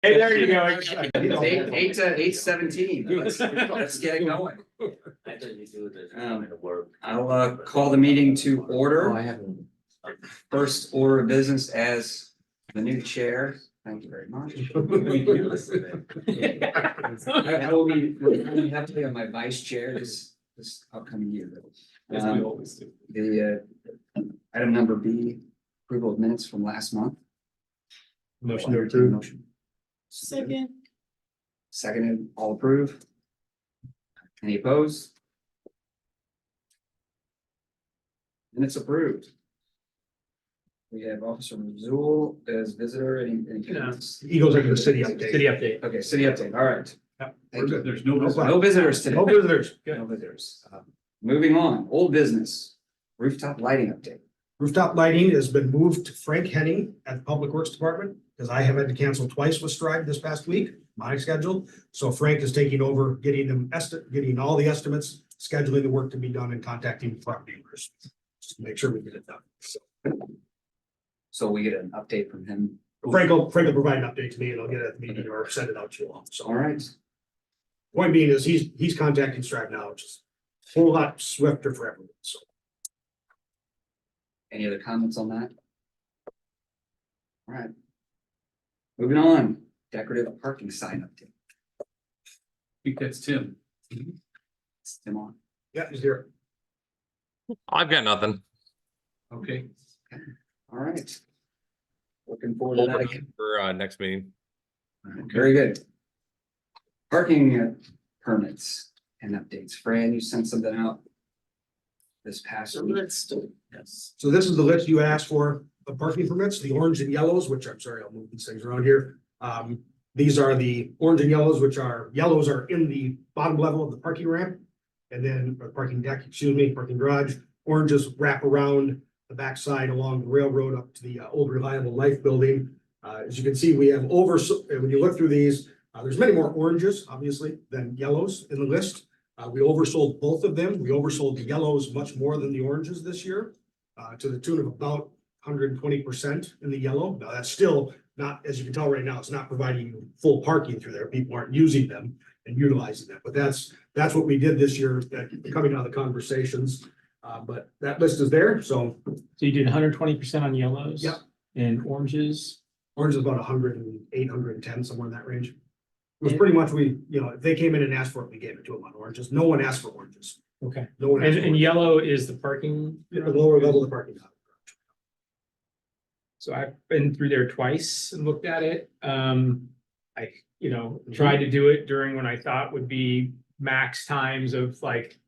Hey, there you go. It's eight to 8:17. Let's get it going. I thought you do this kind of work. I'll call the meeting to Oh, I order. haven't. First order of business as the new chair. Thank you very much. I will be happily on my vice chair this upcoming year. As we always do. The item number B, approval of minutes from last month. Motion to approve. Motion. Second. Seconded, all approve? Any opposed? Minutes approved. We have Officer Zool as visitor. Any comments? He goes into the city update. City update. Okay, city update, all right. Thank you. There's no. No visitors today. No visitors. No visitors. Moving on, old business, rooftop lighting update. Rooftop lighting has been moved to Frank Henning at the Public Works Department, because I have had to cancel twice with Stride this past week, my schedule. So Frank is taking over, getting all the estimates, scheduling the work to be done and contacting property owners. Just to make sure we get it done. So we get an update from him. Frank will provide an update to me and I'll get it at the meeting or send it out to you all. All So right, point being is he's contacting Stride now, which is a whole lot swifter for everyone. So any other comments on that? All right. Moving on, decorative parking sign update. I think that's Tim. It's Tim on. yeah, he's here. I've got nothing. Okay. All right. Looking forward to Hold that it again. for next meeting. All right, very good. Parking permits and updates. Fran, you sent something out this past week. Yes. So this is the list you asked for, the parking permits, the orange and yellows, which I'm sorry, I'll move these things around here. These are the orange and yellows, yellows are in the bottom level of the parking ramp. And then, or parking deck, excuse me, parking garage. Oranges wrap around the backside along the railroad up to the old Reliable Life building. As you can see, we have when you look through these, there's many more oranges, obviously, than yellows in the list. We oversold both of them. We oversold the yellows much more than the oranges this year, to the tune of about 120% in the yellow. Now, that's still not, as you can tell right now, it's not providing you full parking through there. People aren't using them and utilizing them. But that's what we did this year, coming out of the conversations. But that list is there. So So you did 120% on yellows? Yep. And oranges? orange is about 108, 110, somewhere in that range. It was pretty much if they came in and asked for it, we gave it to them on oranges. No one asked for oranges. Okay. No one asked for And oranges. yellow is the parking? The lower level of the parking lot. So I've been through there twice and looked at it. I, tried to do it during when I thought would be max times of like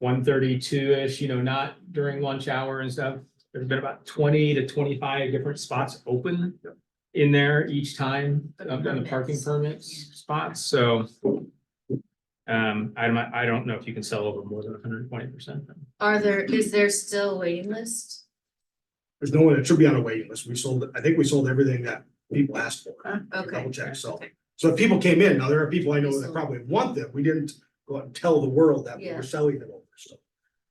1:32-ish, not during lunch hour and stuff. There's been about 20 to 25 different spots open in there each time on the parking permits spots, so. I don't know if you can sell over more than 120%. Is there still a waiting list? There's no one that should be on a waiting list. I think we sold everything that people asked for. Okay. Double check. So if people came in, now there are people I know that probably want them. We didn't go out and tell the world that we Yeah. were selling them over. So,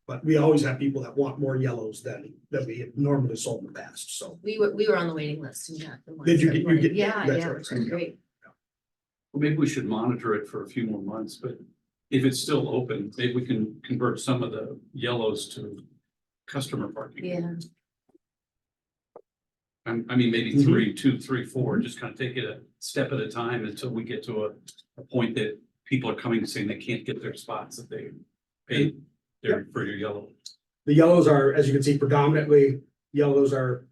but we always have people that want more yellows than we have normally sold in the past. So We were on the waiting list and got the ones. Did you that get- you wanted- get- Yeah, that's yeah, right. great. Well, maybe we should monitor it for a few more months, but if it's still open, maybe we can convert some of the yellows to customer parking. Yeah, I mean, maybe 2, 3, 4, just kind of take it a step at a time until we get to a point that people are coming saying they can't get their spots if they paid for your yellow. the yellows are, as you can see, predominantly yellows are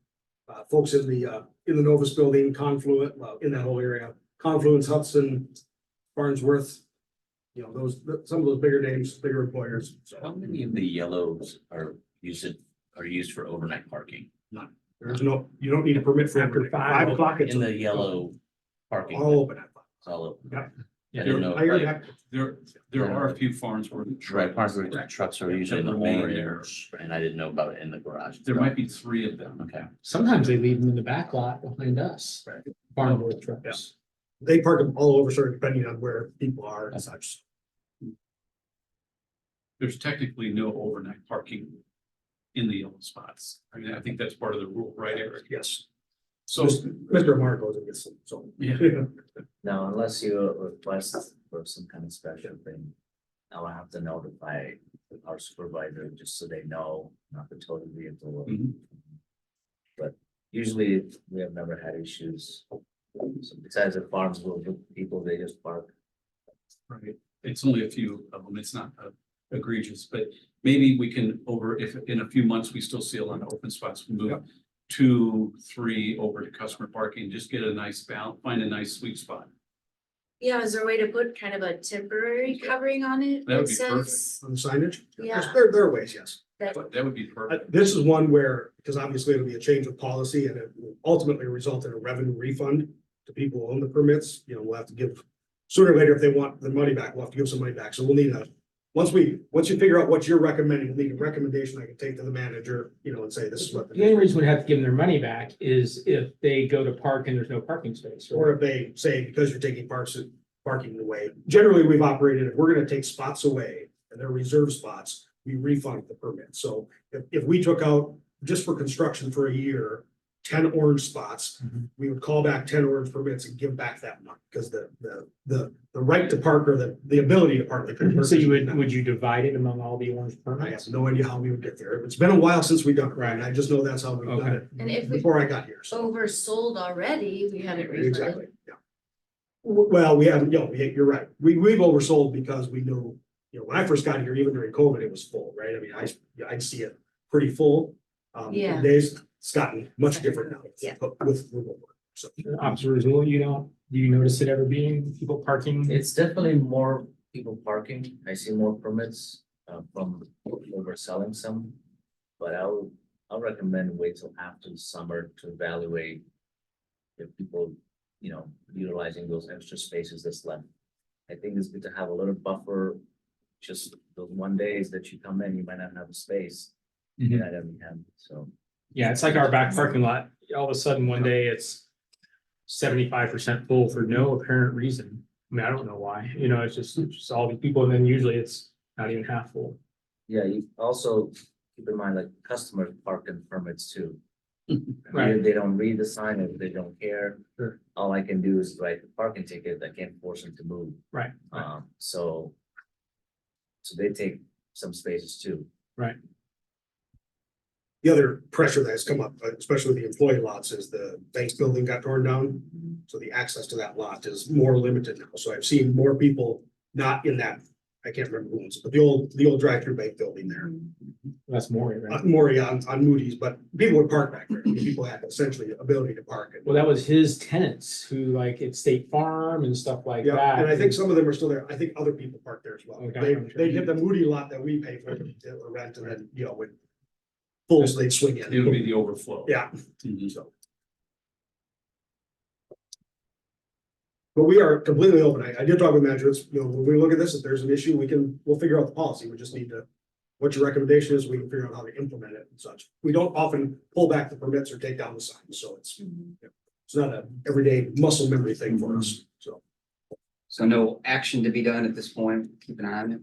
folks in the Novus building, Confluent, in that whole area, Confluence, Hudson, Farnsworth. Some of those bigger names, bigger employers. How So many of the yellows are used for overnight parking? you don't need a permit for After after 5 5 o'clock. It's In the yellow parking? all open at 5. It's all open. Yeah. I didn't know. I heard Like, that. There are a few farms where. Right, parking trucks are usually in the More main in there, and I didn't know about it in the garage. There might be 3 of them. Okay. Sometimes they leave them in the back lot behind us. Right. Farm board trucks. They park them all over, sort of depending on where people are and such. There's technically no overnight parking in the yellow spots. I mean, I think that's part of the rule, right, Eric? Yes. So, Mr. Amar goes and gets them, so. yeah, Now, unless you request for some kind of special thing, I will have to notify our supervisor just so they know not to tow the vehicle. Mhm. But usually we have never had issues. So besides the farms with people, they just park. Right, it's only a few of them, it's not egregious, but maybe we can if in a few months we still see a lot of open spots, we move 2, 3 over to customer parking, just get a nice balance, find a nice sweet spot. Yeah, is there a way to put kind of a temporary covering on it? That would that be says On the signage? Yeah. There are ways, yes. that- That would be perfect. This is one where, because obviously it'll be a change of policy and it will ultimately result in a revenue refund to people who own the permits. You know, we'll have to give, sooner or later, if they want the money back, we'll have to give some money back. So we'll need once you figure out what you're recommending, we'll need a recommendation I can take to the manager, you know, and say, this is what. The only reason we'd have to give them their money back is if they go to park and there's no parking space. Or if they say, because you're taking parking away. Generally, we've operated, if we're gonna take spots away and they're reserved spots, we refund the permit. So if we took out, just for construction for a year, 10 orange spots, Mhm. we would call back 10 orange permits and give back that money, because the right to park or the ability to park. So would you divide it among all the orange I permits? have no idea how we would get there. It's been a while since we've done it, right? I just know that's how we've done Okay. it And if we before I got here, so. oversold already, we haven't refunded. Exactly, yeah. Well, we haven't, you're right. We've oversold because we knew, when I first got here, even during COVID, it was full, right? I mean, I'd see it pretty full. Yeah. Days, it's gotten much different now. Yeah. With remote work, so. Observable, do you notice it ever being people parking? It's definitely more people parking. I see more permits from overselling some. But I'll recommend wait till after the summer to evaluate if people, utilizing those extra spaces that's left. I think it's good to have a little buffer, just those one days that you come in, you might not have a space. Mhm. You're not gonna have, so. Yeah, it's like our back parking lot. All of a sudden, one day it's 75% full for no apparent reason. I mean, I don't know why, it's just all these people, and then usually it's not even half full. Yeah, you also keep in mind, like customers parking permits too. Right. They don't read the sign, if they don't care. Sure. All I can do is write the parking ticket. I can't force them to move. Right. So they take some spaces too. The other pressure that has come up, especially with the employee lots, is the bank building got torn down. So the access to that lot is more limited now. So I've seen more people not in that, I can't remember who owns it, but the old drive-through bank building there. That's more, right? Maury on Moody's, but people would park back there. People had essentially the ability to park it. Well, that was his tenants who like at State Farm and stuff like Yeah, that. and I think some of them are still there. I think other people park there as well. Okay. They hit the Moody lot that we pay for the rent, and then, with fulls, they'd swing It would in. be the overflow. Yeah, Mhm. so. But we are completely open. I did talk with managers, when we look at this, if there's an issue, we'll figure out the policy. We just need to, what your recommendation is, we can figure out how to implement it and such. We don't often pull back the permits or take down the signs, so it's not a everyday muscle memory thing for us, so. So no action to be done at this point. Keep an eye on it.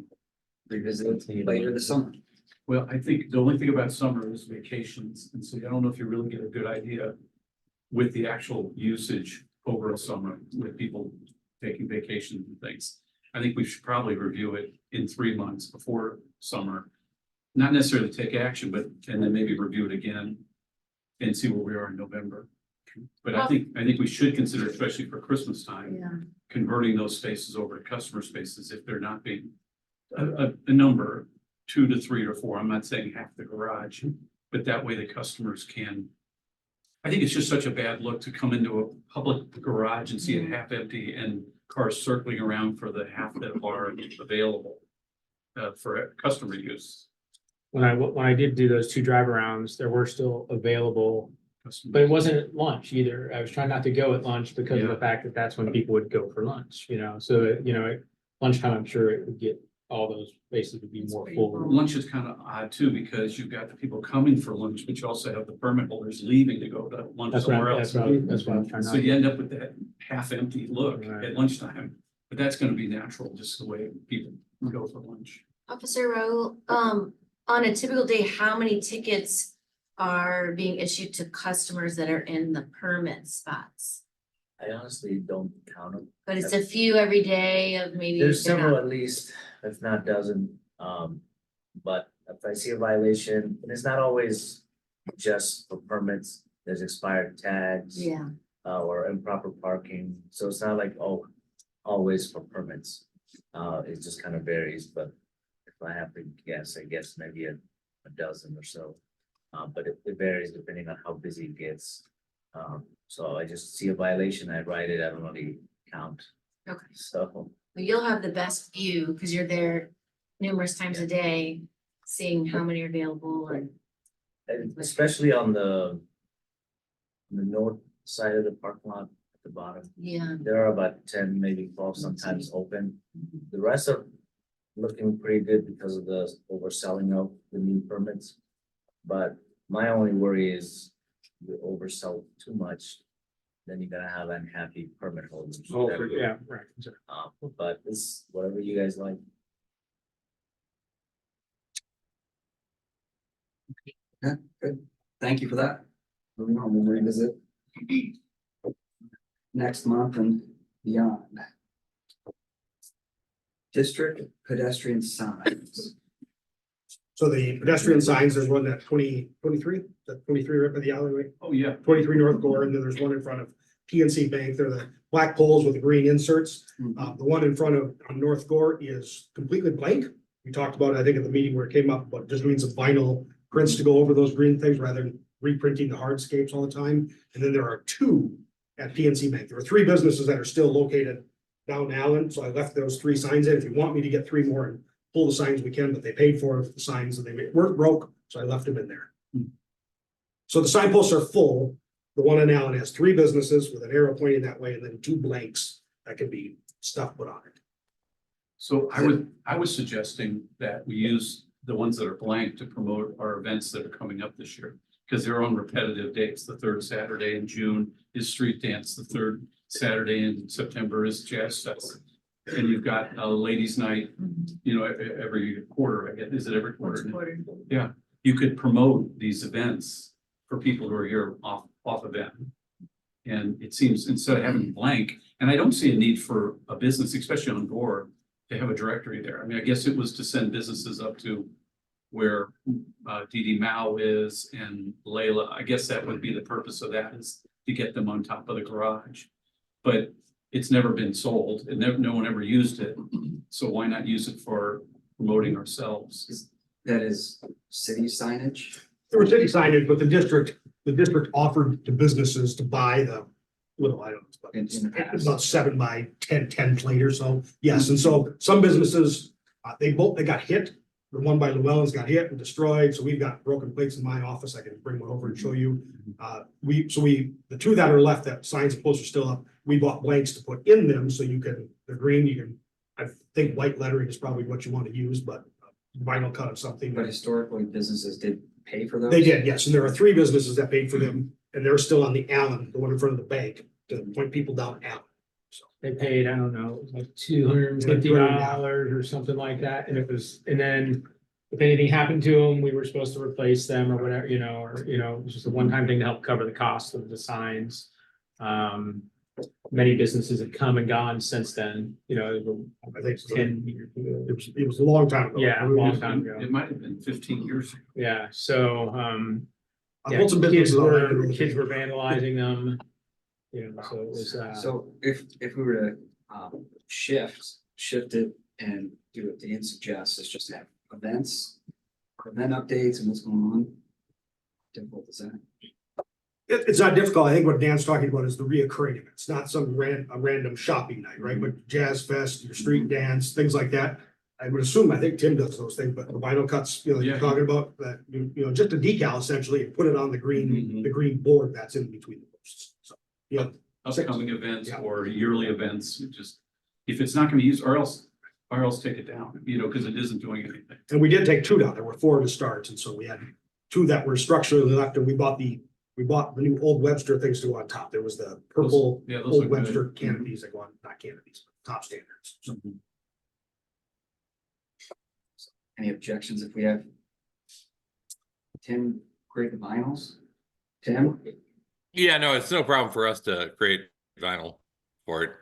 Revisit it later this summer. Well, I think the only thing about summer is vacations, and so I don't know if you really get a good idea with the actual usage over a summer with people taking vacations and things. I think we should probably review it in 3 months before summer. Not necessarily take action, but, and then maybe review it again and see where we are in November. But I think we should consider, especially for Christmas time, Yeah. converting those spaces over to customer spaces if they're not being a number, 2 to 3 or 4. I'm not saying half the garage, but that way the customers can. I think it's just such a bad look to come into a public garage and see it half empty and cars circling around for the half that are available for customer use. When I did do those 2 drive arounds, there were still available, but it wasn't at lunch either. I was trying not to go at lunch because of the fact that that's when people would go for lunch, so, at lunchtime, I'm sure it would get, all those places would be more full. Lunch is kind of odd too, because you've got the people coming for lunch, but you also have the permit holders leaving to go to lunch That's somewhere right, else. that's what I was trying So not you to. end up with that half empty look Right. at lunchtime, but that's gonna be natural, just the way people go for lunch. Officer Raul, on a typical day, how many tickets are being issued to customers that are in the permit spots? I honestly don't count them. But it's a few every day of maybe. There's they're several not- at least, if not dozen, but if I see a violation, and it's not always just for permits, there's expired tags. Yeah, Or improper parking, so it's not like, oh, always for permits. It just kind of varies, but if I have to guess, I guess maybe a dozen or so. But it varies depending on how busy it gets. So I just see a violation, I write it, I don't really count. okay. So, Well, you'll have the best view because you're there numerous times a day, seeing how many are available and. and especially on the north side of the parking lot at the bottom, Yeah. there are about 10, maybe 12 sometimes open. The rest are looking pretty good because of the overselling of the new permits. But my only worry is you oversell too much, then you're gonna have unhappy permit holders. Oh, yeah, right. But it's whatever you guys like. Yeah, good. Thank you for that. Moving on, we'll revisit next month and beyond. District pedestrian signs. So the pedestrian signs, there's one at 23, that 23 right by the alleyway, Oh, yeah. 23 North Gore, and then there's one in front of PNC Bank. They're the black poles with the green inserts. The one in front of on North Gore is completely blank. We talked about it, I think, at the meeting where it came up, but just doing some vinyl prints to go over those green things rather than reprinting the hardscapes all the time. And then there are two at PNC Bank. There are three businesses that are still located down Allen, so I left those three signs in. If you want me to get three more and pull the signs, we can, but they paid for the signs and they weren't broke, so I left them in there. So the signposts are full. The one in Allen has three businesses with an arrow pointing that way and then two blanks that can be stuff put on it. So I was suggesting that we use the ones that are blank to promote our events that are coming up this year. Because they're on repetitive dates. The third Saturday in June is street dance. The third Saturday in September is jazz fest. And you've got a ladies' night, you know, every quarter, I guess. Is it every Once quarter? a quarter. Yeah, you could promote these events for people who are here off event. And it seems instead of having blank, and I don't see a need for a business, especially on Gore, to have a directory there. I mean, I guess it was to send businesses up to where Dee Mao is and Layla. I guess that would be the purpose of that, is to get them on top of the garage. But it's never been sold and no one ever used it. So why not use it for promoting ourselves? That is city signage. There were city signage, but the district offered to businesses to buy the little, I don't know, but In the past. it's about 7 by 10 plate or so. Yes, and so some businesses, they got hit. The one by Llewellyn's got hit and destroyed, so we've got broken plates in my office. I can bring one over and show you. The two that are left, that signs and posters still up, we bought blanks to put in them, so they're green, you can, I think white lettering is probably what you want to use, but vinyl cut of something. But historically, businesses did pay for those. They did, yes, and there are three businesses that paid for them, and they're still on the Allen, the one in front of the bank, to point people down Allen. So They paid, I don't know, like $250 or something like that, and and then if anything happened to them, we were supposed to replace them or whatever, it was just a one-time thing to help cover the cost of the signs. Many businesses have come and gone since then, I think so. 10 years ago. It was a long time ago. Yeah, a long time ago. It might have been 15 years ago. Yeah, so, I yeah, pulled some businesses on that. kids were vandalizing them. So it was, So if we were to shift it and do what Dan suggests, is just have event updates and what's going on. Difficult to say. It's not difficult. I think what Dan's talking about is the reoccurring events, not some random shopping night, right? But Jazz Fest, your street dance, things like that. I would assume, I think Tim does those things, but the vinyl cuts, you're Yeah. talking about that, just a decal essentially, and put it on the green board that's in between the posts. So, yeah, Upcoming events Yeah. or yearly events, just, if it's not gonna be used, or else take it down, because it isn't doing anything. and we did take two down. There were four to start, and so we had two that were structurally left, and we bought the new old Webster things to go on top. There was the purple Yeah, those old are good. Webster canopies that go on, not canopies, but top standards. So Any objections if we have Tim create the vinyls? Tim? Yeah, no, it's no problem for us to create vinyl for it.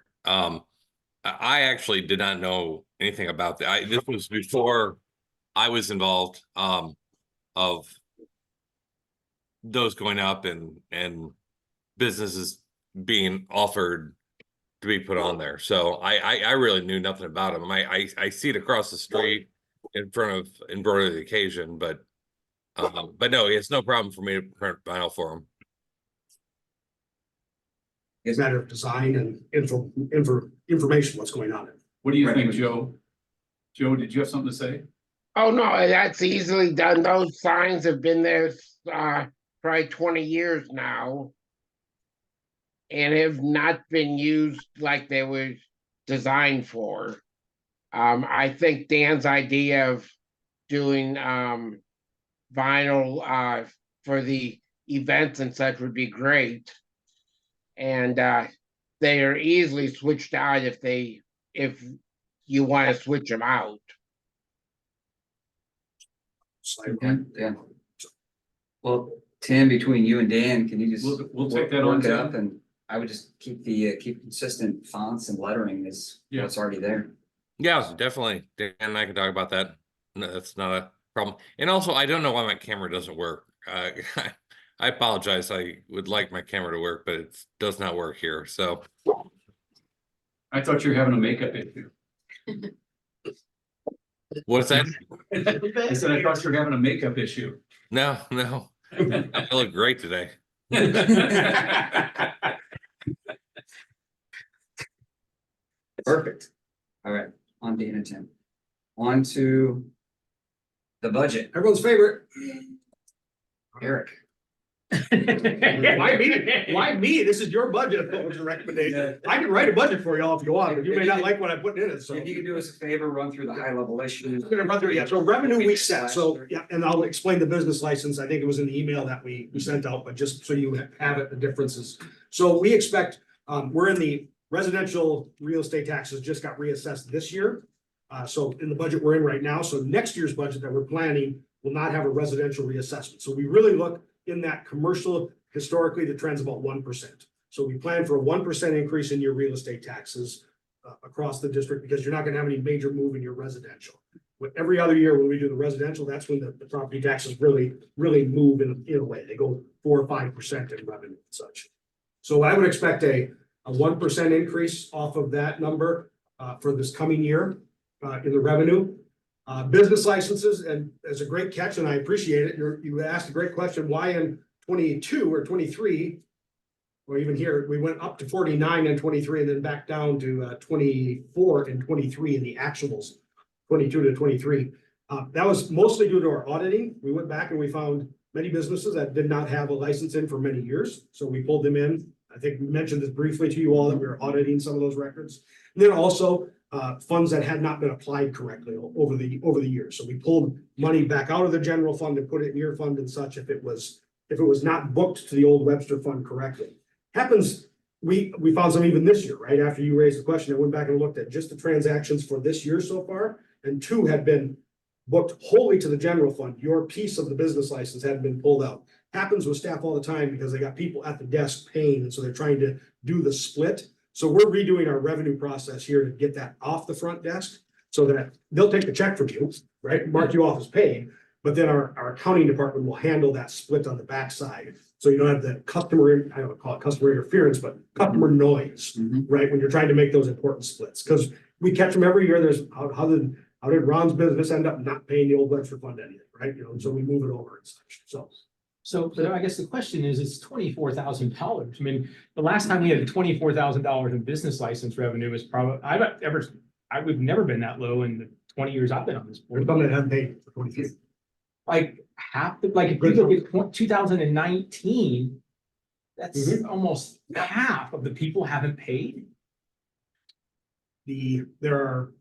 I actually did not know anything about that. This was before I was involved, of those going up and businesses being offered to be put on there. So I really knew nothing about them. I see it across the street in front of Embroidery the Occasion, but no, it's no problem for me to print vinyl for them. It's a matter of design and information, what's going on. What do you think, Joe? Joe, did you have something to say? Oh, no, that's easily done. Those signs have been there, probably 20 years now. And have not been used like they were designed for. I think Dan's idea of doing, vinyl, for the events and such would be great. And, they are easily switched out if you want to switch them out. Yeah. Well, Tim, between you and Dan, can you just? We'll take that on, work it Tim. up, and I would just keep consistent fonts and lettering is Yeah. what's already there. Yeah, definitely. Dan and I can talk about that. No, that's not a problem. And also, I don't know why my camera doesn't work. I apologize. I would like my camera to work, but it does not work here. So I thought you were having a makeup issue. what's that? I said, I thought you were having a makeup issue. No, I look great today. Perfect. All right, on Dan and Tim. On to the budget. Everyone's favorite. Eric. Why me? Why me? This is your budget. What was your recommendation? I can write a budget for y'all if you want, but you may not like what I put in it, so. If you could do us a favor, run through the high level issues. I'm gonna run through it, yeah, so revenue we set, so, yeah, and I'll explain the business license, I think it was in the email that we sent out, but just so you have it, the differences. So we expect, we're in the residential real estate taxes just got reassessed this year. So in the budget we're in right now, so next year's budget that we're planning will not have a residential reassessment, so we really look in that commercial, historically, the trend's about 1%. So we plan for a 1% increase in your real estate taxes across the district, because you're not gonna have any major move in your residential. But every other year when we do the residential, that's when the property taxes really move in a way. They go 4 or 5% in revenue and such. So I would expect a 1% increase off of that number for this coming year in the revenue. Business licenses, and it's a great catch, and I appreciate it. You asked a great question. Why in 22 or 23, or even here, we went up to 49 and 23, and then back down to 24 and 23 in the actuals, 22 to 23. That was mostly due to our auditing. We went back and we found many businesses that did not have a license in for many years, so we pulled them in. I think we mentioned this briefly to you all that we were auditing some of those records. And then also funds that had not been applied correctly over the years. So we pulled money back out of the general fund and put it in your fund and such if it was not booked to the old Webster fund correctly. Happens, we found some even this year, right? After you raised the question, I went back and looked at just the transactions for this year so far, and 2 had been booked wholly to the general fund. Your piece of the business license hadn't been pulled out. Happens with staff all the time because they got people at the desk paying, and so they're trying to do the split. So we're redoing our revenue process here to get that off the front desk so that they'll take the check from you, right? Mark you off as paid, but then our accounting department will handle that split on the backside. So you don't have the customer, I don't call it customer interference, but customer noise, right? When you're trying to make those important splits, because we catch them every year. There's how did Ron's business end up not paying the old Webster fund anything, right? You know, so we move it over and such, so. So I guess the question is, it's $24,000. I mean, the last time we had $24,000 in business license revenue was probably, I've never been that low in the 20 years I've been on this There's board. some that haven't paid for 23. Like if you look at 2019, that's almost half of the people haven't paid. There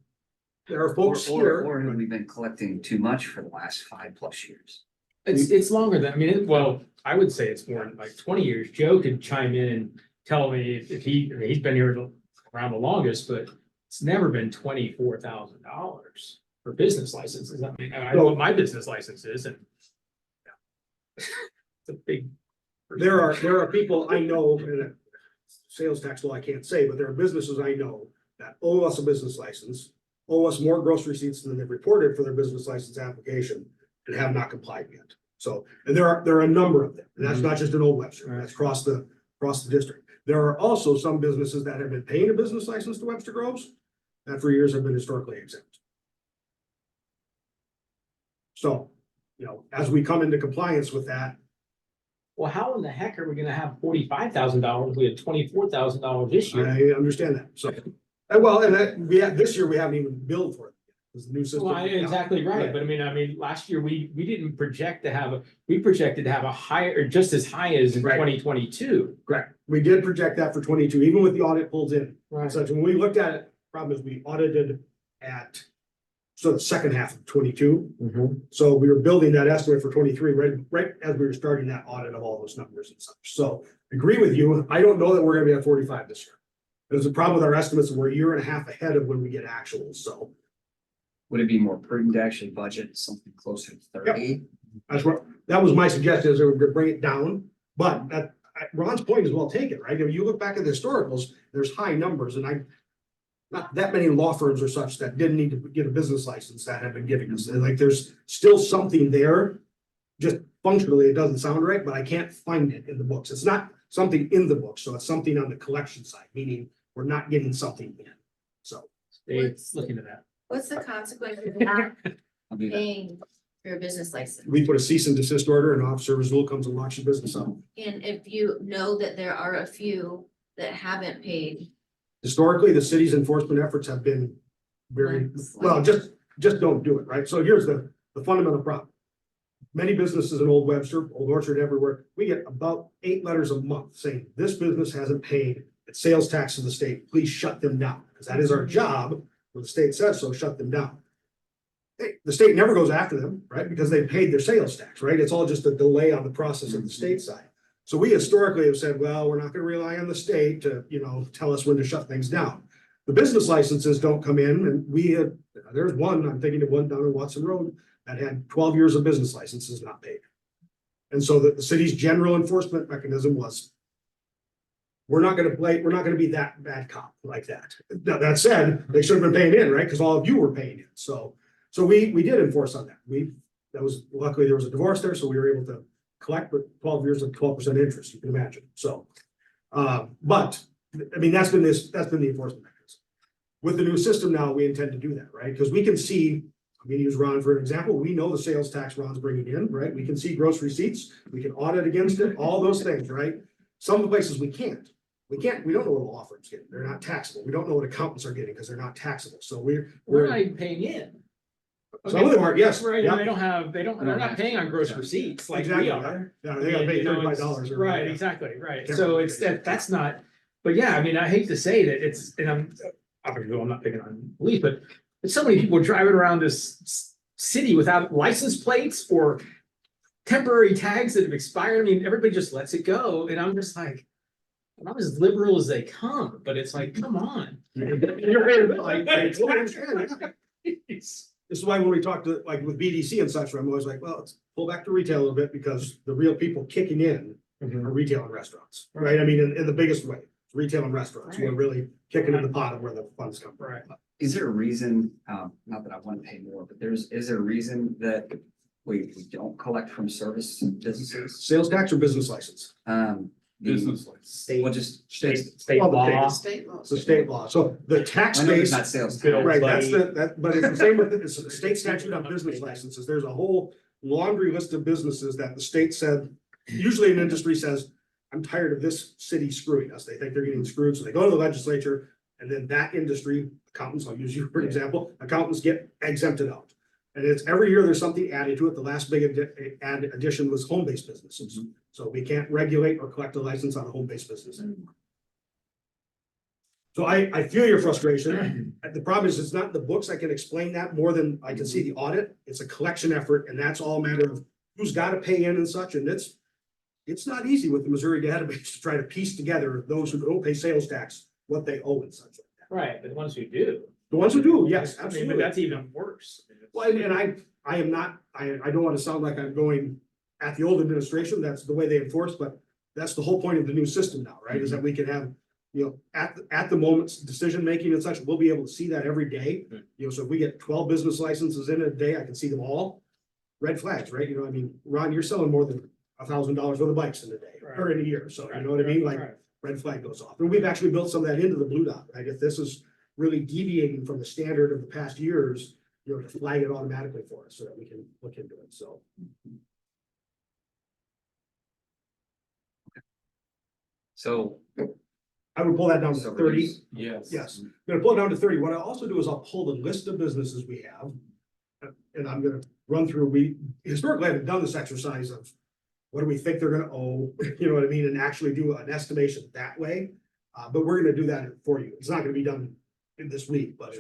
are folks here. Or have we been collecting too much for the last 5+ years? It's longer than, I mean, well, I would say it's more than like 20 years. Joe could chime in and tell me if he's been here around the longest, but it's never been $24,000 for business licenses. I mean, I know what my business license is, and it's a big. There are people I know, and sales tax law, I can't say, but there are businesses I know that owe us a business license, owe us more gross receipts than they've reported for their business license application and have not complied yet. So, and there are a number of them, and that's not just in Old Webster, that's across the district. There are also some businesses that have been paying a business license to Webster Groves that for years have been historically exempt. So, you know, as we come into compliance with that, Well, how in the heck are we gonna have $45,000? We had $24,000 this year. I understand that. So, well, and that, this year we haven't even billed for it. Because the new system. Well, exactly right, but I mean, last year we didn't project to have we projected to have a higher, or just as high as in Right. 2022. Correct. We did project that for 22, even with the audit pulled in. Right. Such, when we looked at it, problem is we audited at the second half of 22. So we were building that estimate for 23, right as we were starting that audit of all those numbers and such. So agree with you. I don't know that we're gonna be at 45 this year. There's a problem with our estimates, and we're a year and a half ahead of when we get actuals, so. Would it be more prudent to actually budget something closer to 30? That's what, that was my suggestion, is that we're gonna bring it down, but that, Ron's point is well taken, right? If you look back at the historicals, there's high numbers, and not that many law firms or such that didn't need to get a business license that have been giving us, and like, there's still something there. Just functionally, it doesn't sound right, but I can't find it in the books. It's not something in the book, so it's something on the collection side, meaning we're not getting something in, so. Dave's looking at that. What's the consequence of not I'll do that. paying for a business license? We put a cease and desist order, and Officer Rizul comes and locks your business up. And if you know that there are a few that haven't paid. Historically, the city's enforcement efforts have been very, well, just don't do it, right? So here's the fundamental problem. Many businesses in Old Webster, Old Orchard, everywhere, we get about 8 letters a month saying this business hasn't paid its sales tax to the state, please shut them down, because that is our job. When the state says so, shut them down. The state never goes after them, right? Because they paid their sales tax, right? It's all just a delay on the process of the state side. So we historically have said, well, we're not gonna rely on the state to, tell us when to shut things down. The business licenses don't come in, and there's one, I'm thinking of one down in Watson Road that had 12 years of business licenses not paid. And so the city's general enforcement mechanism was, we're not gonna be that bad cop like that. Now, that said, they should have been paying in, right? Because all of you were paying in. So we did enforce on that. Luckily there was a divorce there, so we were able to collect with 12 years of 12% interest, you can imagine. So, but I mean, that's been the enforcement mechanism. With the new system now, we intend to do that, right? Because we can see, I'm gonna use Ron for an example. We know the sales tax Ron's bringing in, right? We can see gross receipts. We can audit against it, all those things, right? Some of the places we can't. We don't know what a law firm's getting. They're not taxable. We don't know what accountants are getting because they're not taxable. So We're not even paying in. some of them are, yes. Right, yeah. they're not paying on gross receipts like Exactly, we yeah. are. Yeah, they gotta pay You know, $35. Right, exactly, right. Can't So remember it's the that's not, but yeah, I mean, I hate to say that and I'm not picking on police, but there's so many people driving around this city without license plates or temporary tags that have expired. I mean, everybody just lets it go. And I'm just like, I'm not as liberal as they come, but it's like, come on. I totally understand, yeah. This is why when we talk to, like with BDC and such, I'm always like, well, let's pull back to retail a little bit because the real people kicking in are retail and restaurants, right? I mean, in the biggest way, retail and restaurants, we're really kicking in the pot of where the funds come from. Right. Is there a reason, not that I want to pay more, but is there a reason that we don't collect from service businesses? Sales tax or business license? Business license. Well, just. State Well, the law. State law. It's the state law. So the tax I know it's base, not sales. Good tax. old right, buddy. but it's the same with, it's a state statute on business licenses. There's a whole laundry list of businesses that the state said, usually an industry says, I'm tired of this city screwing us. They think they're getting screwed, so they go to the legislature, and then that industry, accountants, I'll use you for an example, accountants get exempted out. And it's every year there's something added to it. The last big addition was home-based businesses. So we can't regulate or collect a license on a home-based business anymore. So I feel your frustration. The problem is it's not in the books. I can explain that more than I can see the audit. It's a collection effort, and that's all a matter of who's got to pay in and such. And it's not easy with the Missouri database to try to piece together those who don't pay sales tax, what they owe and such like that. Right, but the ones who do. The ones who do, yes, I mean, absolutely. but that's even worse. Well, and I am not, I don't want to sound like I'm going at the old administration. That's the way they enforce, but that's the whole point of the new system now, right? Is that we can have at the moment's decision making and such, we'll be able to see that every day. So if we get 12 business licenses in a day, I can see them all. Red flags, right? I mean, Ron, you're selling more than $1,000 worth of bikes in a day or in a year. So you know what I mean? Like Right. red flag goes off. And we've actually built some of that into the blue dot, right? If this is really deviating from the standard of the past years, to flag it automatically for us so that we can look into it. So. So. I would pull that down to so 30. these- Yes. Yes, I'm gonna pull it down to 30. What I also do is I'll pull the list of businesses we have. And I'm gonna run through, we historically haven't done this exercise of what do we think they're gonna owe, you know what I mean, and actually do an estimation that way. But we're gonna do that for you. It's not gonna be done in this week, but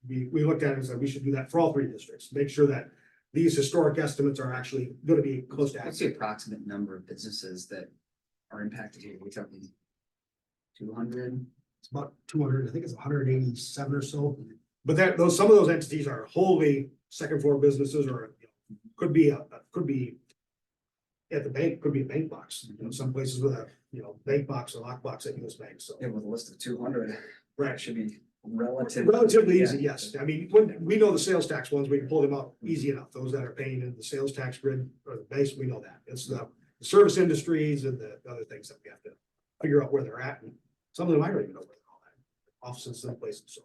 we looked at it and said we should do that for all 3 districts. Make sure that these historic estimates are actually gonna be close to What's accurate. the approximate number of businesses that are impacted here? We talking 200? It's about 200, I think it's 187 or so. But some of those entities are wholly second floor businesses or could be at the bank, could be a bank box, some places with a, bank box or lock box at US Bank, so. Yeah, with a list of 200, Right. that should be relative. Relatively easy, Yeah. yes. I mean, when we know the sales tax ones, we can pull them out easy enough. Those that are paying in the sales tax grid or the base, we know that. It's the service industries and the other things that we have to figure out where they're at. And some of them I don't even know where they're all at. Offices and places, so.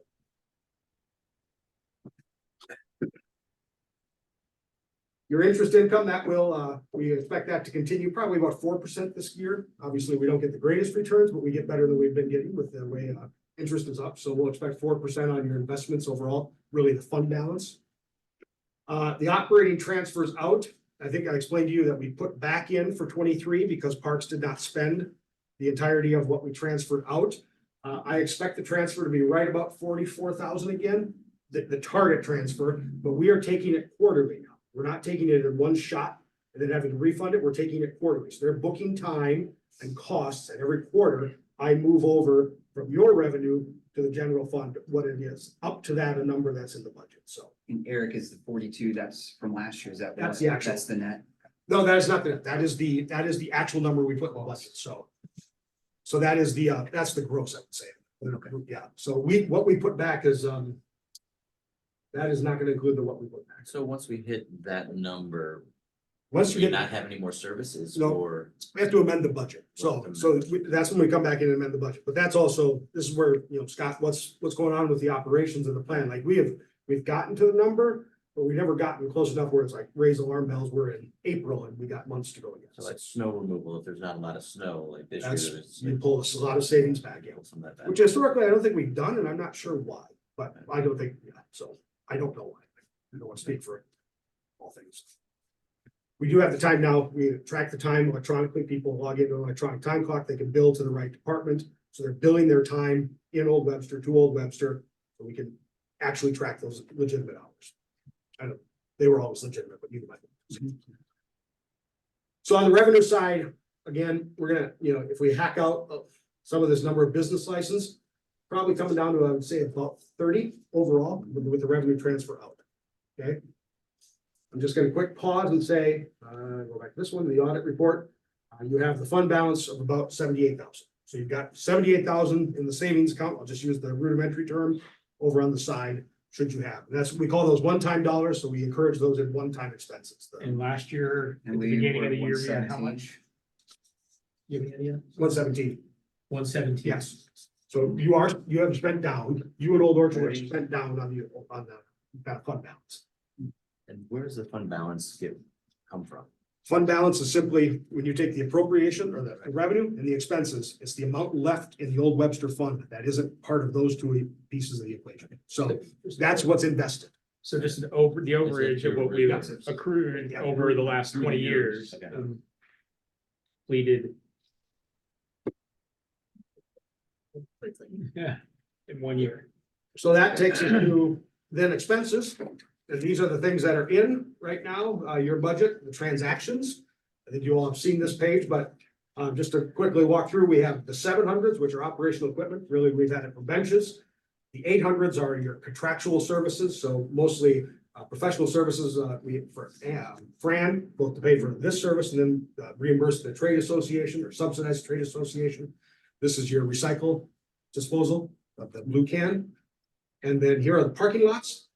Your interest income, that will, we expect that to continue probably about 4% this year. Obviously, we don't get the greatest returns, but we get better than we've been getting with the way interest is up. So we'll expect 4% on your investments overall, really the fund balance. The operating transfers out. I think I explained to you that we put back in for 23 because parks did not spend the entirety of what we transferred out. I expect the transfer to be right about 44,000 again, the target transfer, but we are taking it quarterly now. We're not taking it in one shot and then having to refund it. We're taking it quarterly. So they're booking time and costs, and every quarter I move over from your revenue to the general fund, what it is, up to that, a number that's in the budget. So. And Eric, is the 42, that's from last year, is that? That's what? the actual. That's the net. No, that is not that is the actual number we put in the budget. So that is that's the gross, I would say. Okay. Yeah. So what we put back is that is not going to include what we put back. So once we hit that number, Once do you we get, not have any more services No. or? we have to amend the budget. So that's when we come back in and amend the budget. But that's also, this is where, Scott, what's going on with the operations of the plan? Like we've gotten to the number, but we've never gotten close enough where it's like raise alarm bells. We're in April and we got months to go again. So like snow removal, if there's not a lot of snow, like this year, That's, there's. you pull a lot of savings back, yeah. Something like that. Which historically, I don't think we've done, and I'm not sure why, but I don't think, so I don't know why. I don't want to speak for all things. We do have the time now. We track the time electronically. People log into an electronic time clock. They can bill to the right department. So they're billing their time in Old Webster to Old Webster. So we can actually track those legitimate hours. I know they were always legitimate, but you might. So on the revenue side, again, we're gonna, if we hack out some of this number of business license, probably coming down to, I would say, about 30 overall with the revenue transfer out. Okay. I'm just gonna quick pause and say, go back to this one, the audit report. You have the fund balance of about 78,000. So you've got 78,000 in the savings account. I'll just use the rudimentary term over on the side, should you have. And that's, we call those one-time dollars. So we encourage those in one-time expenses. And last year, at And the we beginning of were the year, we had how 117. much? You have any idea? 117. 117. Yes. So you have spent down, you and Old Orchard have spent down on the fund balance. And where does the fund balance come from? Fund balance is simply when you take the appropriation or the revenue and the expenses, it's the amount left in the Old Webster fund that isn't part of those two pieces of the equation. So that's what's invested. So just the overage of what we've Yeah. accrued Yeah. over the last 20 years. Okay. Completed, Quickly. yeah, in 1 year. So that takes us to then expenses. And these are the things that are in right now, your budget, the transactions. I think you all have seen this page, but just to quickly walk through, we have the 700s, which are operational equipment. Really, we've had it for benches. The 800s are your contractual services, so mostly professional services. We for Fran, both to pay for this service and then reimburse the trade association or subsidize trade association. This is your recycle disposal of the blue can. And then here are the parking lots.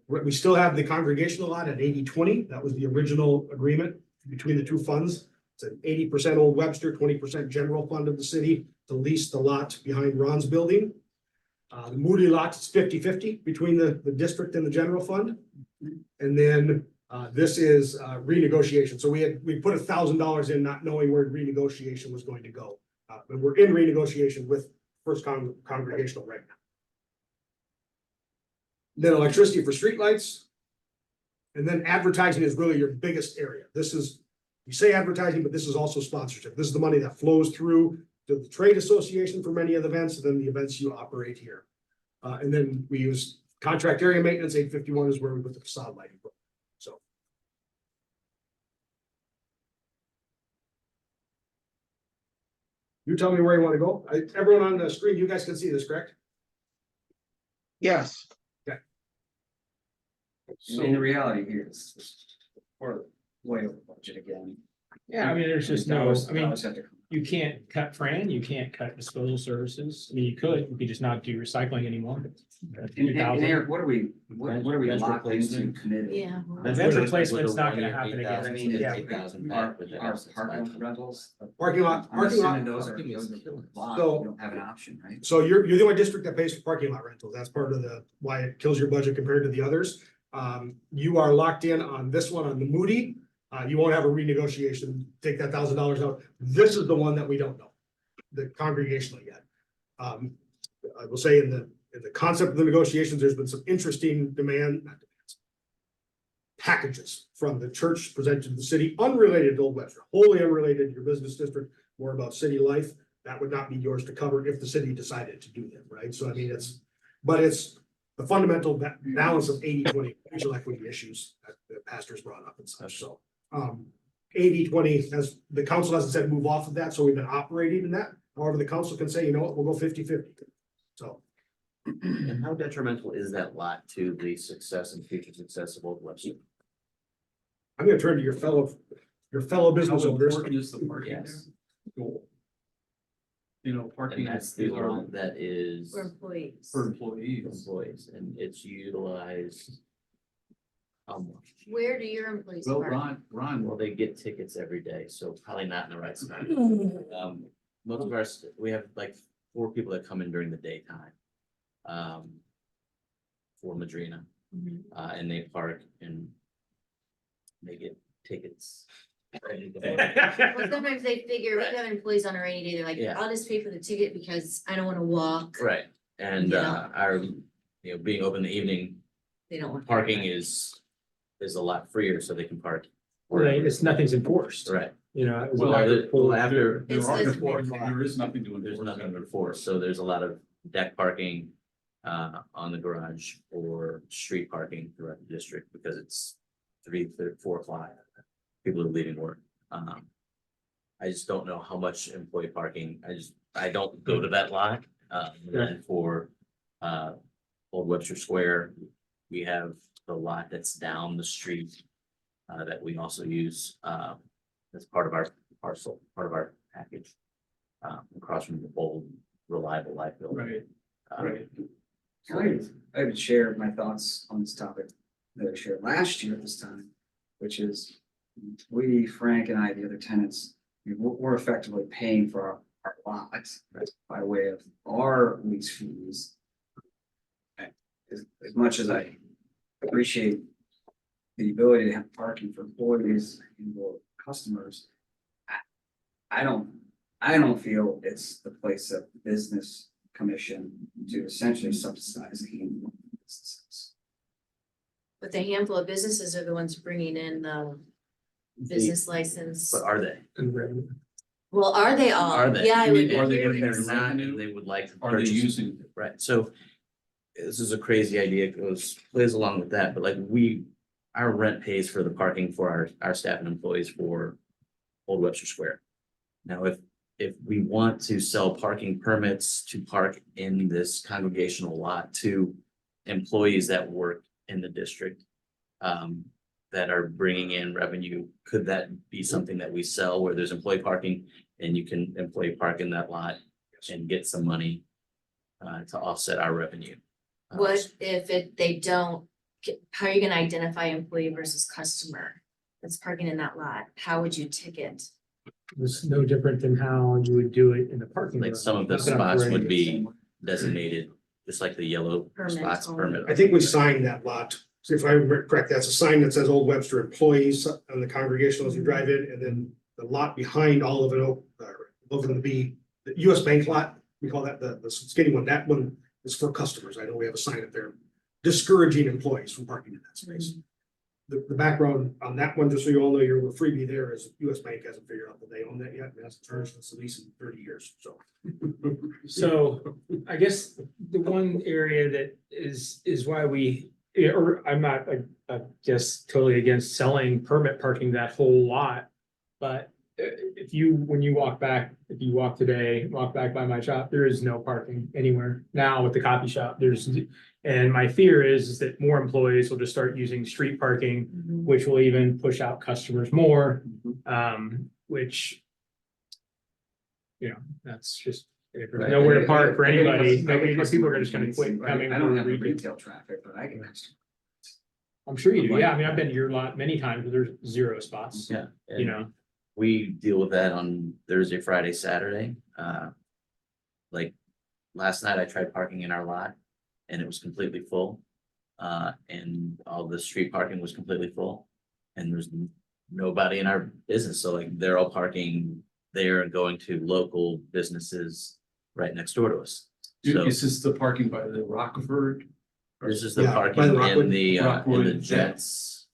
We still have the congregational lot at 80-20. That was the original agreement between the two funds. It's an 80% Old Webster, 20% general fund of the city to lease the lot behind Ron's building. The Moody lot is 50-50 between the district and the general fund. And then this is renegotiation. So we put $1,000 in not knowing where renegotiation was going to go. But we're in renegotiation with First Congregational right now. Then electricity for streetlights. And then advertising is really your biggest area. This is, you say advertising, but this is also sponsorship. This is the money that flows through to the trade association for many of the events, and then the events you operate here. And then we use contract area maintenance. 851 is where we put the facade lighting. So. You tell me where you want to go. Everyone on the screen, you guys can see this, correct? Yes, So the reality here is we're way over budget again. Yeah, I mean, there's just That no, was- I that mean, was had to come. you can't cut Fran, you can't cut disposal services. I mean, you could just not do recycling anymore. And Eric, what are we Bench locked into replacement. committed? Yeah. Event replacement's not gonna happen again. I mean, Yeah. Our parking rentals. Parking lot, I'm parking lot. assuming those are Parking is those are killing us. locked. So- You don't have an option, right? So you're the only district that pays for parking lot rentals. That's part of the, why it kills your budget compared to the others. You are locked in on this one on the Moody. You won't have a renegotiation, take that $1,000 out. This is the one that we don't know, the congregational yet. I will say in the concept of the negotiations, there's been some interesting packages from the church presented to the city, unrelated to Old Webster, wholly unrelated to your business district, more about city life. That would not be yours to cover if the city decided to do them, right? So I mean, it's the fundamental balance of 80-20 racial equity issues that the pastors brought up and such. So 80-20, as the council hasn't said move off of that, so we've been operating in that. However, the council can say, you know what, we'll go 50-50. So And how detrimental is that lot to the success and future success of Old Webster? I'm gonna turn to your fellow business How owners. important is the parking there? Yes. Cool. You know, parking And that's is the are lot that is For employees. for employees. employees and it's utilized. How much? Where do your employees Well, park? Ron, Well, they get tickets every day, so probably not in the right spot. Most of our, we have like 4 people that come in during the daytime. For Madrina, Mhm. and they park and they get tickets. Well, sometimes they figure, we have employees on a rainy day, they're like, Yeah. I'll just pay for the ticket because I don't wanna walk. Right, and Yeah. our, being open in the evening, They don't want. parking is a lot freer, so they can park. Right, it's nothing's enforced, Right, you know. it was Well, like- after, It's this there is nothing to there's enforce. nothing to enforce, so there's a lot of deck parking. On the garage or street parking throughout the district because it's 4 o'clock. People are leaving work. I just don't know how much employee parking. I don't go to that lot. And then for Old Webster Square, we have the lot that's down the street. That we also use as part of our parcel, part of our package. Across from the old Reliable Life building. Right, right. I would share my thoughts on this topic that I shared last year at this time, which is we, Frank and I, the other tenants, we're effectively paying for our lot by way of our lease fees. As much as I appreciate the ability to have parking for employees and for customers, I don't feel it's the place of business commission to essentially subsidize the handful of businesses. But the handful of businesses are the ones bringing in the business license. But are they? Well, are they all? Are they? Yeah, I would. Are they If getting they're their not, revenue? and they would like to Are they purchase, using? right, so. This is a crazy idea, it plays along with that, but like our rent pays for the parking for our staff and employees for Old Webster Square. Now, if we want to sell parking permits to park in this congregational lot to employees that work in the district. That are bringing in revenue, could that be something that we sell where there's employee parking and you can employee park in that lot? and get some money to offset our revenue. What if they don't, how are you gonna identify employee versus customer that's parking in that lot? How would you ticket? It's no different than how you would do it in the parking. Like lot. some of the Not that I'm spots for would any- be designated, just like the yellow Permit spots, only. permit. I think we signed that lot. So if I remember correct, that's a sign that says Old Webster employees on the congregational as you drive in, and then the lot behind all of it, over the B, the US Bank lot, we call that the skinny one, that one is for customers. I know we have a sign up there discouraging employees from parking in that space. The background on that one, just so you all know, you're a freebie there, is US Bank hasn't figured out that they own that yet, and that's charged us at least in 30 years, so. So I guess the one area that is why we, or I'm not, I guess totally against selling permit parking that whole lot. But if you, when you walk back, if you walk today, walk back by my shop, there is no parking anywhere now with the coffee shop. And my fear is that more employees will just start using street parking, which will even push out customers more, which, you know, that's just, if there's Right. nowhere to park for I get anybody, customer people are just gonna quit complaints, coming. I don't have the for retail. retail traffic, but I get customer. I'm sure you do. Yeah, I mean, I've been to your lot many times, but there's 0 spots, Yeah. you and know. We deal with that on Thursday, Friday, Saturday. Like last night I tried parking in our lot and it was completely full. And all the street parking was completely full. And there's nobody in our business. So like they're all parking there and going to local businesses right next door to us. So Is this the parking by the Rockford? this is the Yeah, by the parking Rockwood. in the Rockwood, Jets.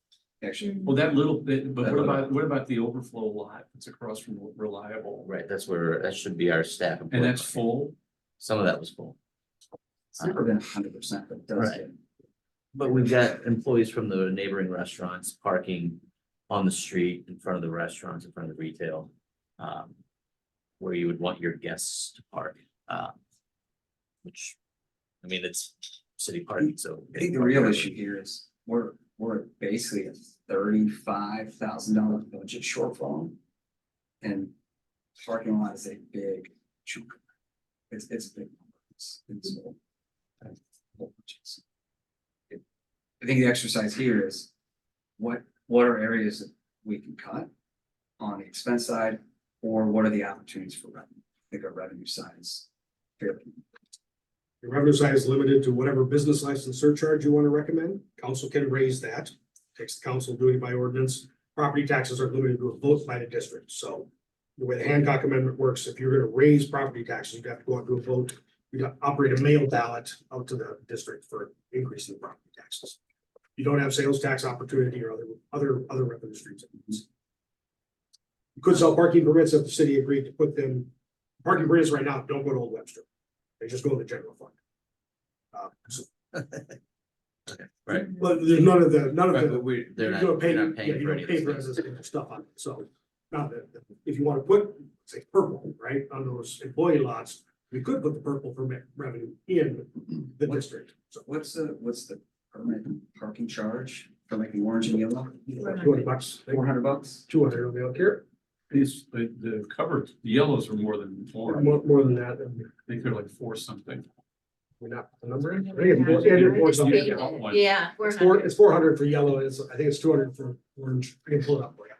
Actually, Well, that little bit, but That what little- about, the overflow lot that's across from Reliable? Right, that's where, that should be our staff. And employee that's parking. full? Some of that was full. it's never been 100%, but it does Right. get. But we've got employees from the neighboring restaurants parking on the street in front of the restaurants, in front of the retail. Where you would want your guests to park, which, I mean, it's city parking, so. I think the real issue here is we're basically a $35,000 budget shortfall. And parking lot is a big chunk. It's a big. It's I think the exercise here is what are areas that we can cut on the expense side, or what are the opportunities for revenue? I think our revenue side is fairly. The revenue side is limited to whatever business license surcharge you want to recommend. Council can raise that. Takes the council doing it by ordinance. Property taxes are limited to a vote by the district. So the way the Hancock Amendment works, if you're going to raise property taxes, you have to go out to a vote. You got to operate a mail ballot out to the district for increasing the property taxes. You don't have sales tax opportunity or other revenue streams. You could sell parking permits if the city agreed to put them. Parking permits right now don't go to Old Webster. They just go to the general fund. So, Right. but there's none of the, Right, but we, They're you not, don't pay, they're not yeah, paying you for don't any pay of for this. this stuff on it, so. Now, if you want to put, say, purple, right, on those employee lots, we could put the purple permit revenue in the district. So What's the permit parking charge for like the orange and yellow? $200, $400? 200 will be okay. the covered, the yellows are more than four. More than that, I think they're like 4 something. we're not the number. I think it's four something. Yeah, It's 400 for yellow, I think it's 200 for orange. I can pull it up for you.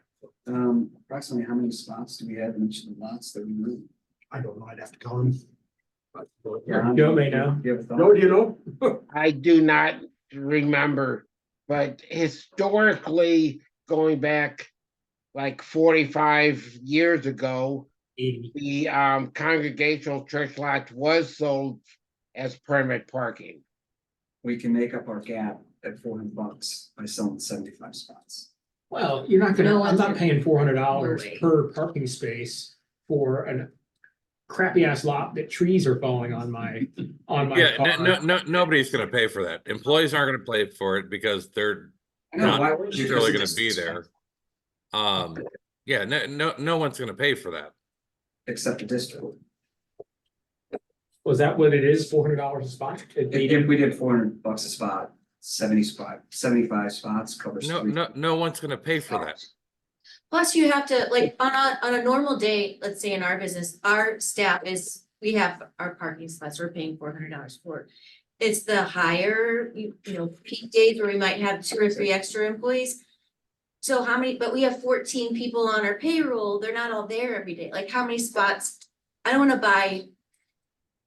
Approximately how many spots do we have in each of the lots that we move? I don't know, I'd have to count them. Joe may know. Do you have a thought? Joe, do you know? I do not remember, but historically, going back like 45 years ago, 80. the congregational church lot was sold as permit parking. We can make up our gap at $400 by selling 75 spots. Well, you're not gonna, No I'm one's not gonna- paying $400 No way. per parking space for a crappy ass lot that trees are falling on my Yeah, car. nobody's gonna pay for that. Employees aren't gonna pay for it because they're I know, not why would you? necessarily Because gonna be it's there. Yeah, no one's gonna pay for that. Except the district. Was that what it is, $400 a spot? If we did $400 a spot, 75 spots covers. No one's gonna pay for that. Plus you have to, like, on a normal day, let's say in our business, our staff is we have our parking spots, we're paying $400 for. It's the higher, you know, peak days where we might have 2 or 3 extra employees. So how many, but we have 14 people on our payroll, they're not all there every day, like how many spots? I don't wanna buy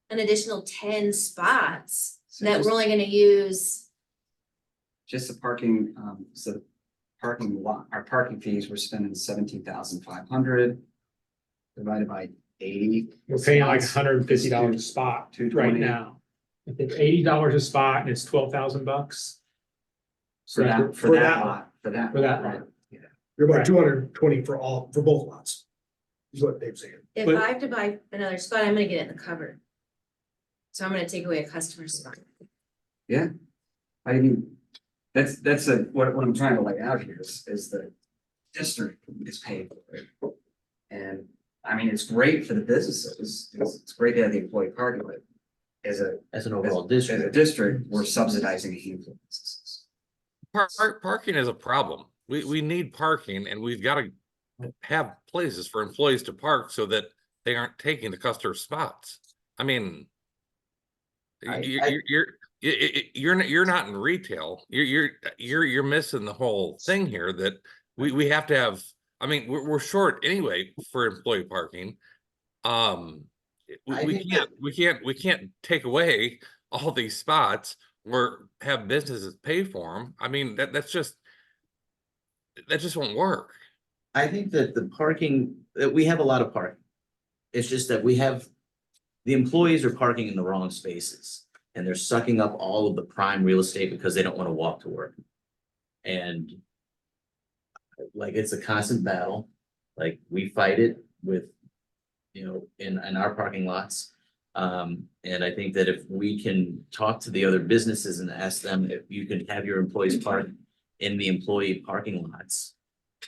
an additional 10 spots So that just- we're only gonna use. Just the parking, so parking lot, our parking fees, we're spending 17,500 divided by 80. We're paying like spots, $150 a spot right 220. now. If it's $80 a spot and it's $12,000. For that, for that lot, for that. For that right? lot. You're about Right. 220 for both lots. Is what Dave's saying. If But- I have to buy another spot, I'm gonna get it in the cupboard. So I'm gonna take away a customer spot. I mean, that's what I'm trying to lay out here is the district is paying for it. And I mean, it's great for the businesses, it's great to have the employee parking, but as As an overall a district. district, we're subsidizing a handful of businesses. Parking is a problem. We need parking and we've got to have places for employees to park so that they aren't taking the customer spots. I mean, you're not in retail. You're missing the whole thing here that we have to have. I mean, we're short anyway for employee parking. We can't take away all these spots or have businesses pay for them. I mean, that just won't work. I think that the parking, that we have a lot of parking. It's just that the employees are parking in the wrong spaces. And they're sucking up all of the prime real estate because they don't want to walk to work. And like, it's a constant battle. Like, we fight it with, in our parking lots. And I think that if we can talk to the other businesses and ask them if you can have your employees park in the employee parking lots,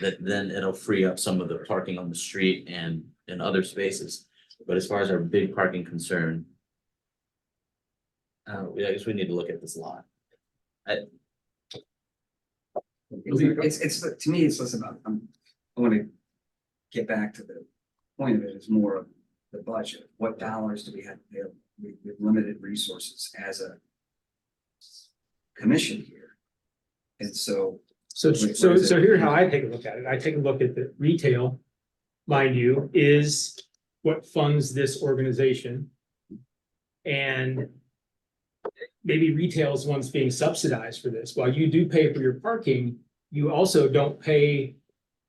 that then it'll free up some of the parking on the street and in other spaces. But as far as our big parking concern, I guess we need to look at this lot. It's to me, it's less about, I wanna get back to the point of it, is more of the budget. What dollars do we have available? We have limited resources as a commission here. And so, So here's how I take a look at it. I take a look at the retail, mind you, is what funds this organization. And maybe retail is one's being subsidized for this. While you do pay for your parking, you also don't pay,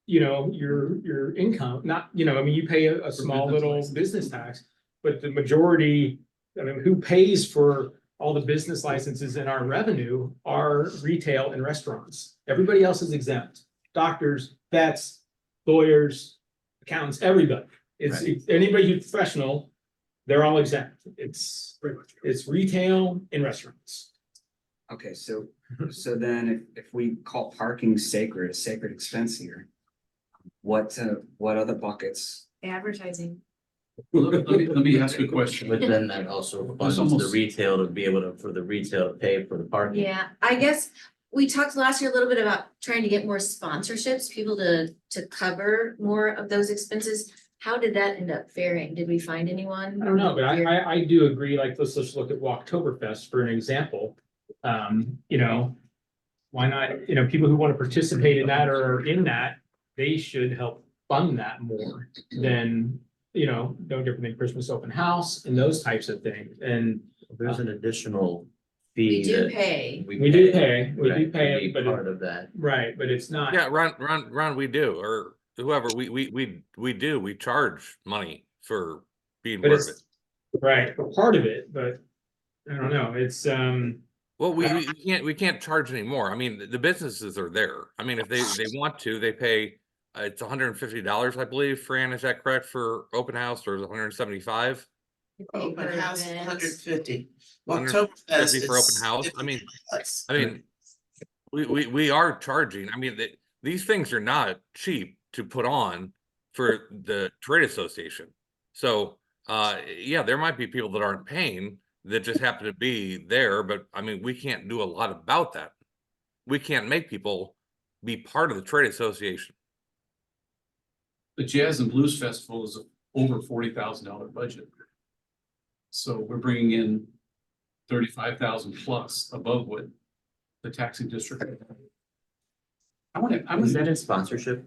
your income, not, I mean, you pay a small business little license. business tax. But the majority, I mean, who pays for all the business licenses in our revenue are retail and restaurants. Everybody else is exempt. Doctors, vets, lawyers, accountants, everybody. It's anybody who's professional, they're all exempt. It's Pretty much. it's retail and restaurants. okay, so then if we call parking sacred, a sacred expense here, what other buckets? Advertising. Well, let me ask you a question. But then that also funds the almost- retail to be able to, for the retail to pay for the parking. Yeah, I guess we talked last year a little bit about trying to get more sponsorships, people to cover more of those expenses. How did that end up faring? Did we find anyone? I don't know, but I do agree, like, let's look at Walktoberfest for an example. Why not, people who want to participate in that or are in that, they should help fund that more than, no different than Christmas open house and those types of things. And There's an additional We fee do that pay. we do pay, right, to be but part of that. right, but it's not. Yeah, Ron, we do, or whoever, we charge money for being But part of it. it's, right, part of it, but I don't know, it's, Well, we can't charge anymore. I mean, the businesses are there. I mean, if they want to, they pay, it's $150, I believe, Fran, is that correct, for open house, or is it 175? We pay Open per house, event. 150. 150 Oktoberfest for open is house. I mean, we are charging. I mean, these things are not cheap to put on for the trade association. So, yeah, there might be people that aren't paying that just happen to be there, but I mean, we can't do a lot about that. We can't make people be part of the trade association. The Jazz and Blues Festival is over $40,000 budget. So we're bringing in 35,000 plus above what the taxing district. I Is that want in sponsorship?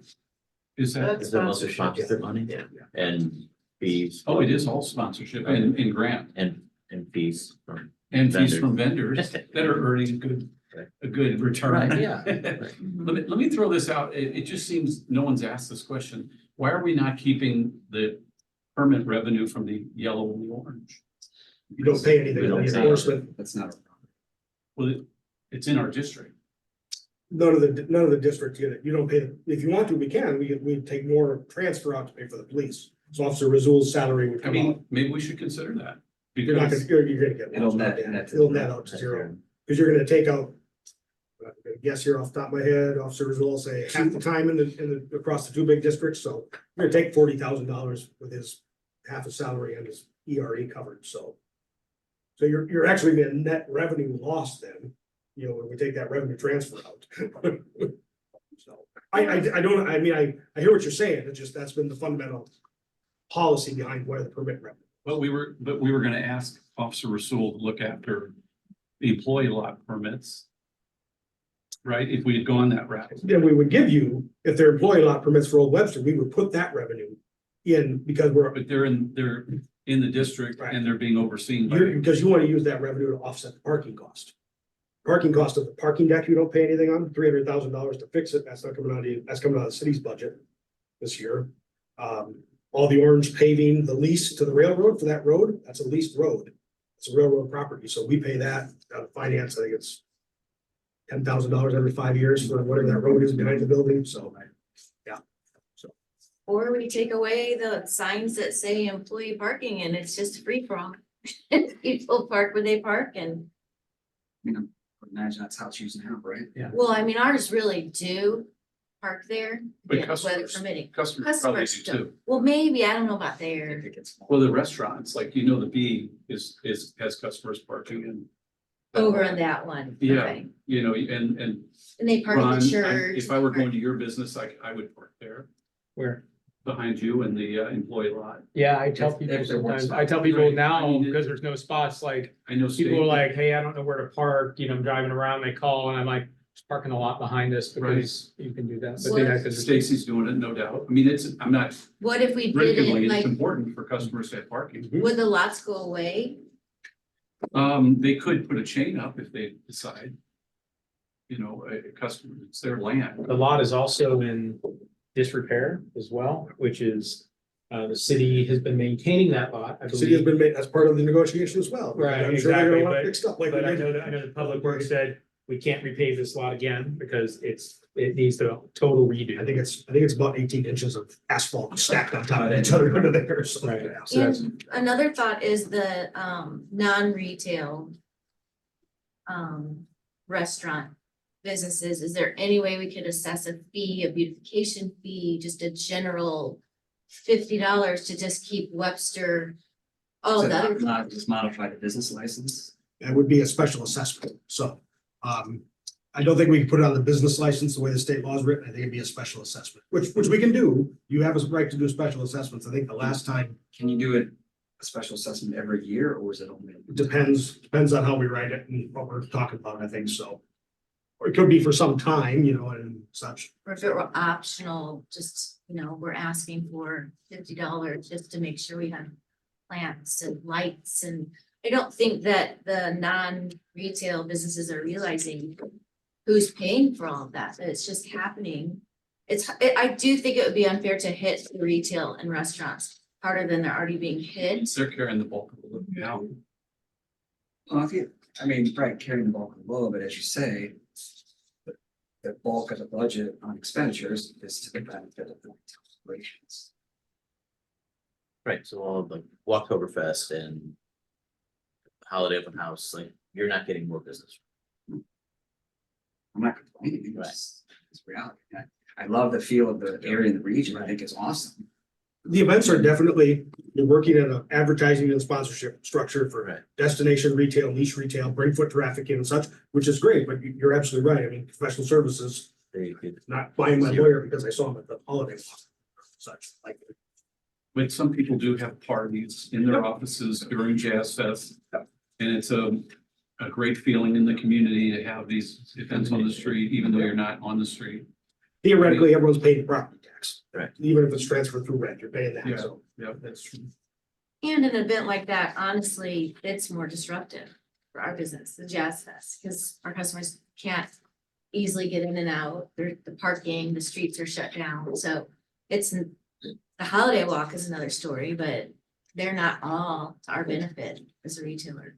is that, Is that mostly sponsorship money? Yeah. And fees? oh, it is all sponsorship and grant And fees from. and fees from vendors that are earning a good return. Right, yeah. Let me throw this out. It just seems no one's asked this question. Why are we not keeping the permit revenue from the yellow and the orange? You don't pay anything We on don't the pay. enforcement. That's not. a problem. Well, it's in our district. None of the districts get it. You don't pay, if you want to, we can, we take more transfer out to pay for the police. So Officer Razul's salary would I come out. mean, maybe we should consider that. You're not Because gonna, you're gonna get. It'll lost net- on net that. to It'll zero. net out to zero, because you're gonna take out. I'm gonna guess here off the top of my head, Officer Razul will say half the time in the, across the two big districts, so you're gonna take $40,000 with his half his salary and his ERE covered, so. So you're actually gonna net revenue loss then, you know, when we take that revenue transfer out. So, I don't, I mean, I hear what you're saying, it's just, that's been the fundamental policy behind where the permit revenue. But we were gonna ask Officer Rasul to look after the employee lot permits. Right, if we had gone that route. Then we would give you, if their employee lot permits for Old Webster, we would put that revenue in because But they're in the district and they're being overseen by. because you want to use that revenue to offset the parking cost. Parking cost of the parking deck, you don't pay anything on, $300,000 to fix it, that's not coming out of, that's coming out of the city's budget this year. All the orange paving, the lease to the railroad for that road, that's a leased road. It's a railroad property, so we pay that out of finance, I think it's $10,000 every 5 years for whatever that road is behind the building, so. Yeah, so, Or we take away the signs that say employee parking and it's just free for all. People park where they park and, Imagine that's how it's used now, right? well, I mean, ours really do park there. But yeah, weather customers, permitting. customers probably do Customers too. don't. Well, maybe, I don't know about If there. it gets small. Well, the restaurants, like, the B has customers parking and. Over on that one. Yeah. Okay. And And they park Ron, at the church. if I were going to your business, I would park there Where, behind you in the employee lot. yeah, I tell If people there weren't sometimes, I spots. tell people Right. I now, mean, because there's no spots, like, I know. people are state- like, hey, I don't know where to park, I'm driving around, they call, and I'm like, just parking a lot behind us, because you can do that, but they have to. Stacy's doing it, no doubt. I mean, I'm not What if we did ridiculing, it it's like, important for customers to have parking. would the lots go away? They could put a chain up if they decide. A customer, it's their land. The lot is also in disrepair as well, which is, the city has been maintaining that lot, I the city has believe. been made, that's part of the negotiation as well. Right, I'm sure they're gonna exactly, want it but- fixed up like we But I did. know the public works said, we can't repave this lot again, because it needs a total redo. I think it's about 18 inches of asphalt stacked on top of each other under there, so. Right. yeah. So that's- And another thought is the non-retail restaurant businesses. Is there any way we could assess a fee, a beautification fee, just a general $50 to just keep Webster? Oh, So the other, not just modify the business license. That would be a special assessment, so, I don't think we can put it on the business license the way the state law is written, I think it'd be a special assessment, which we can do. You have a right to do special assessments, I think the last time, Can you do it a special assessment every year, or is it only? it depends on how we write it and what we're talking about, I think so. Or it could be for some time, and such. or if it were optional, just, we're asking for $50 just to make sure we have plants and lights, and I don't think that the non-retail businesses are realizing who's paying for all of that, it's just happening. I do think it would be unfair to hit the retail and restaurants harder than they're already being hit. They're carrying the bulk of it now. Well, right, carrying the bulk of the load, but as you say. The bulk of the budget on expenditures is to the benefit of the operations. Right, so all of the Walktoberfest and Holiday Open House, like, you're not getting more business. I'm not complaining, it's reality. I love the feel of the area and the region, I think it's awesome. The events are definitely, you're working at an advertising and sponsorship structure for Right. destination retail, niche retail, bring foot traffic in and such, which is great, but you're absolutely right. I mean, professional services, They could, not buying my lawyer because I saw him at the holiday walk, such like. But some people do have parties in their offices during Jazz Fest. And it's a great feeling in the community to have these events on the street, even though you're not on the street. Theoretically, everyone's paying property tax. Right. Even if it's transferred through rent, you're paying that, Yeah. so. Yeah, that's true. And an event like that, honestly, it's more disruptive for our business, the Jazz Fest, because our customers can't easily get in and out. The parking, the streets are shut down, so it's, the holiday walk is another story, but they're not all to our benefit as a retailer.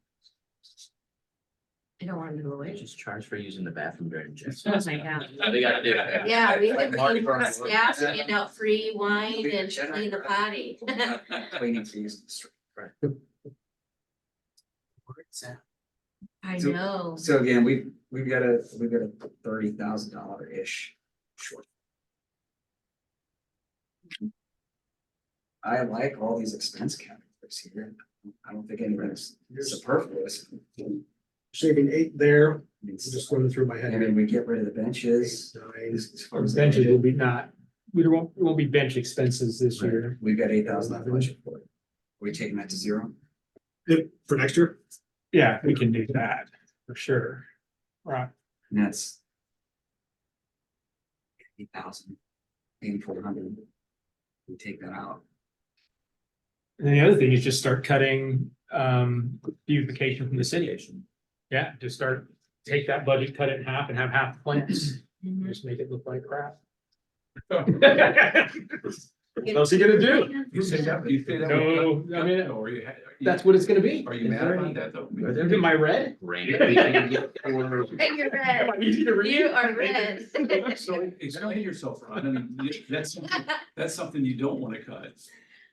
I don't want them to go away. Just charge for using the bathroom during Jazz. Oh my God. They gotta do that. Yeah, we have Mardi Gras. staff hand out free wine and clean the potty. Cleaning fees. I So- know. So again, we've got a $30,000-ish short. I like all these expense categories here. I don't think anybody's superfluous. Saving 8 there, I mean, just going through my I head. mean, we get rid of the benches. 9. As far as the Benches will budget, be not, we won't be bench expenses this year. We've got $8,000 budget for it. We taking that to zero? For next year, Yeah, we can do that for sure. Right. And that's 8,000, 8,400. We take that out. And then the other thing is just start cutting beautification from the city. Yeah, just start, take that budget, cut it in half and have half the plants, Mhm. just make it look like crap. What else are you gonna do? You say that, you say that. No, with- I mean, or you That's what it's gonna be. Are you mad about that though? Am I red? Rain. You're red. Am I easy to read? You are red. So explain yourself, Ron. I mean, that's something you don't want to cut.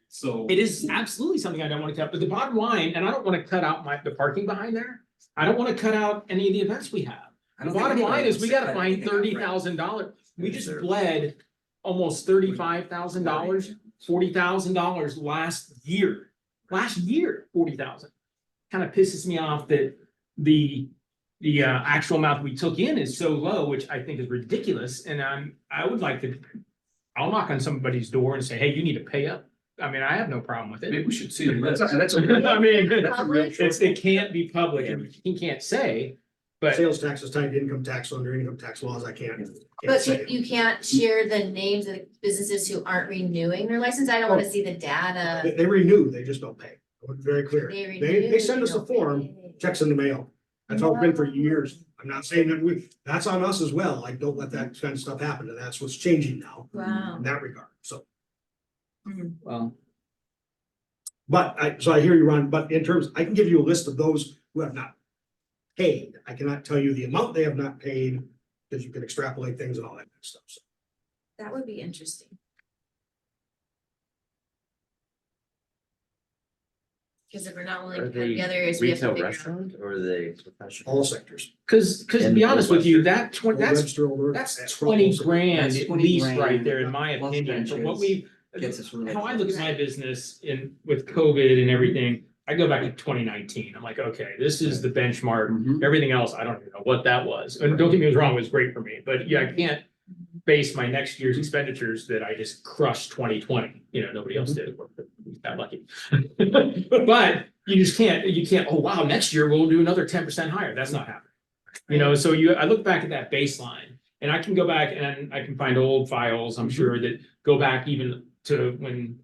So. It is absolutely something I don't want to cut, but the bottom line, and I don't want to cut out the parking behind there. I don't want to cut out any of the events we have. I The don't think bottom line anybody is we wants to gotta cut find anything out, right? $30,000. We just Sure. bled almost $35,000, $40,000 last year. Last year, 40,000. Kind of pisses me off that the actual amount we took in is so low, which I think is ridiculous, and I would like to. I'll knock on somebody's door and say, hey, you need to pay up. I mean, I have no problem with it. Maybe we should see a list. That's I mean, That's a real it can't be public, and he can't say, but sales tax is tied to income tax, so under income tax laws, I can't But say. you can't share the names of the businesses who aren't renewing their license. I don't want to see the data. They renew, they just don't pay. I want it very clear. They They renew, send us a don't form, pay. checks in the mail. That's how it's been for years. I'm not saying that that's on us as well. Like, don't let that kind of stuff happen. And that's what's changing now Wow. in that regard. So, Well, so I hear you, Ron, but in terms, I can give you a list of those who have not paid. I cannot tell you the amount they have not paid because you can extrapolate things and all that kind of stuff. So That would be interesting. Because if we're not willing Are to come they together, is we have to retail figure out. restaurant or are they professional? all sectors. because to And be honest with you, Webster. that's Webster, Old North, that's all 20 sectors. grand That's at 20 least grand right there, in my plus opinion, for what benches. we. Gets us really How I close. look at my business with COVID and everything, I go back to 2019. I'm like, okay, this is the benchmark. Mhm. Everything else, I don't even know what that was. And don't get me wrong, it was great for me, but yeah, I can't base my next year's expenditures that I just crushed 2020. Nobody else did. We got lucky. But you just can't, oh wow, next year we'll do another 10% higher. That's not happening. So I look back at that baseline and I can go back and I can find old files, I'm sure, that go back even to when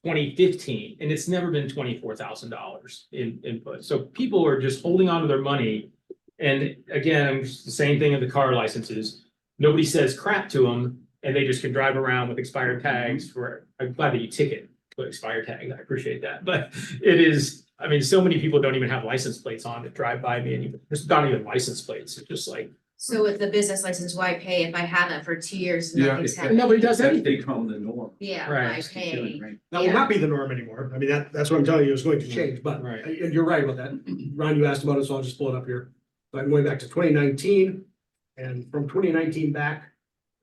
2015, and it's never been $24,000 in input. So people are just holding on to their money. And again, it's the same thing in the car licenses. Nobody says crap to them, and they just can drive around with expired tags for, I'm glad that you ticket with expired tags. I appreciate that. But it is, I mean, so many people don't even have license plates on that drive by me, and there's not even license plates. It's just like, So with the business license, why pay if I have it for 2 years and Yeah, nothing's it- happening? nobody does That's anything. become the norm. Yeah, Right. why pay? Right. That will not be the norm anymore. I mean, that's what I'm telling you, is going to change, but, Right. and you're right about that. Ron, you asked about it, so I'll just pull it up here. But I'm going back to 2019, and from 2019 back,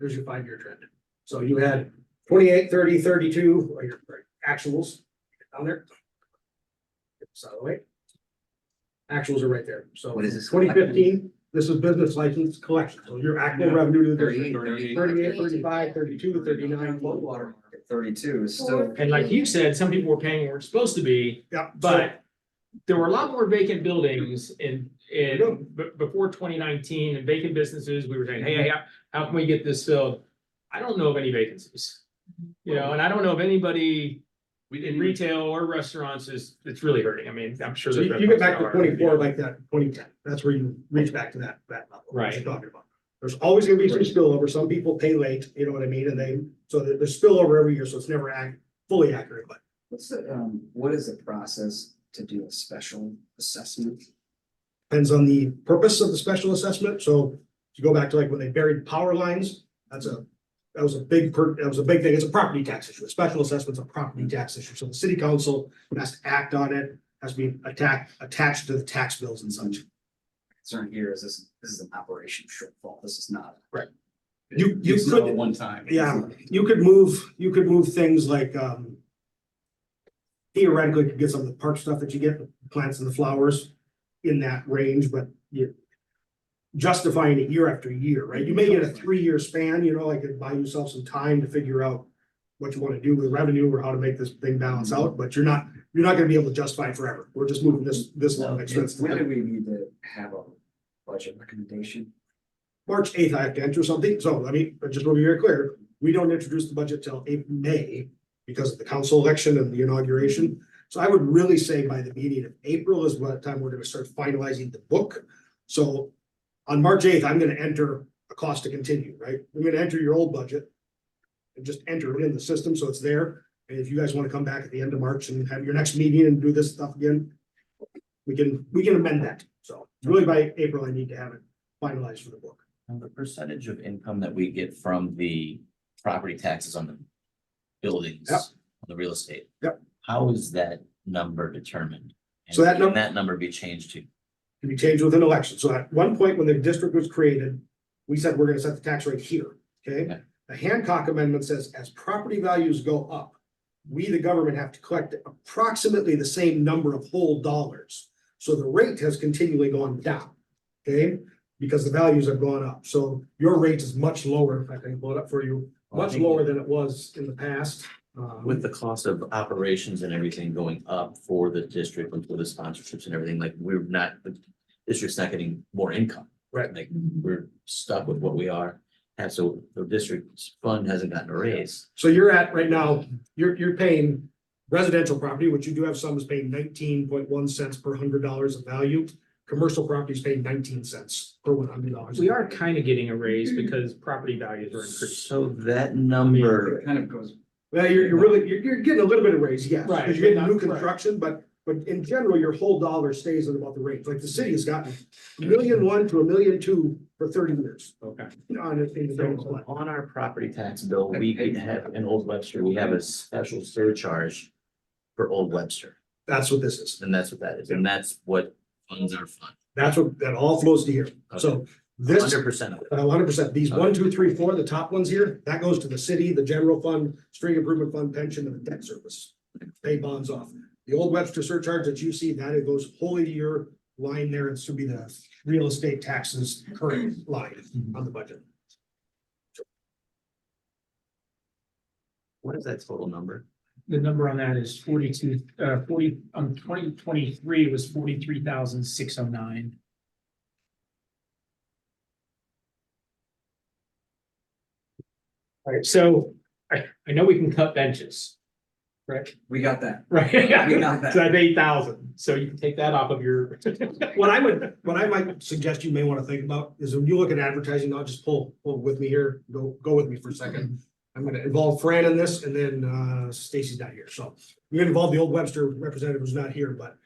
there's your 5-year trend. So you had 28, 30, 32, or your actuals down there. Get this out of the way. Actuals are right there. So What is this? 2015, This is business license collection, so your actual revenue to the district. 38, 38, 35, 32, 39. Low water mark at 32 is still. And like you said, some people were paying weren't supposed to be, Yeah, but there were a lot more vacant buildings before 2019 and vacant businesses. We were saying, hey, how can we get this filled? I don't know of any vacancies. You know, and I don't know of anybody in retail or restaurants it's really hurting. I mean, I'm sure. So that you get back to are, 24 like that, 2010, that's where you reach back to that level. Right. You're talking about. There's always gonna be some spillover, some people pay late, you know what I mean, and so there's spillover every year, so it's never fully accurate, but. What is the process to do a special assessment? Depends on the purpose of the special assessment, so if you go back to like when they buried power lines, that was a big thing, it's a property tax issue, a special assessment's a property tax issue, so the city council has to act on it, has to be attached to the tax bills and such. Concern here is this is an operation shortfall, this is not. You It's not a could, one time. yeah, you could move things like, theoretically could get some of the park stuff that you get, the plants and the flowers in that range, but you justifying it year after year, right? You may get a 3-year span, you know, like buy yourself some time to figure out what you want to do with revenue or how to make this thing balance out, but you're not gonna be able to justify it forever. We're just moving this long expense. When do we need to have a budget recommendation? March 8th, I have to enter something, so I mean, I just want to be very clear, we don't introduce the budget till May because of the council election and the inauguration. So I would really say by the beginning of April is what time we're gonna start finalizing the book. So on March 8th, I'm gonna enter a cost to continue, right? I'm gonna enter your old budget and just enter it in the system, so it's there. And if you guys want to come back at the end of March and have your next meeting and do this stuff again, we can amend that. So really by April, I need to have it finalized for the book. Now, the percentage of income that we get from the property taxes on the buildings, Yep. on the real estate. Yep. How is that number determined? And So that can that number be changed to? Can be changed with an election. So at one point when the district was created, we said we're gonna set the tax rate here, okay? Okay. The Hancock amendment says as property values go up, we, the government, have to collect approximately the same number of whole dollars. So the rate has continually gone down, okay? Because the values have gone up. So your rate is much lower, if I can pull it up for you, Well, I much think lower than it was in the past. With the cost of operations and everything going up for the district and for the sponsorships and everything, like the district's not getting more income. Right. Like, we're stuck with what we are. And so the district's fund hasn't gotten a raise. So you're at, right now, you're paying residential property, which you do have some is paying 19.1 cents per $100 of value. Commercial property is paying 19 cents per $100. We are kind of getting a raise because property values are increasing. So that number, It kind of goes. Well, you're getting a little bit of raise, yes, Right, because you're getting but new not- right. construction, but in general, your whole dollar stays at about the rate. Like the city has gotten $1,000,001 to $1,000,002 for 30 years. Okay. On it, in the general fund. on our property tax bill, we have in Old Webster, we have a special surcharge for Old Webster. That's what this is. And that's what that is. And that's what funds our fund. That's what, that all flows to here. So this, 100% of it. 100%, these 1, 2, 3, 4, the top ones here, that goes to the city, the general fund, street improvement fund, pension, and the debt service. Pay bonds off. The Old Webster surcharge that you see, that it goes wholly to your line there. It's to be the real estate taxes current line on the budget. What is that total number? The number on that is 42, 2023 was 43,609. All right, so I know we can cut benches. Right, We got that. right. We got that. So that's 8,000, so you can take that off of your. What I might suggest you may want to think about is when you look at advertising, I'll just pull with me here, go with me for a second. I'm gonna involve Fran in this and then Stacy's not here, so we're gonna involve the Old Webster representative who's not here, but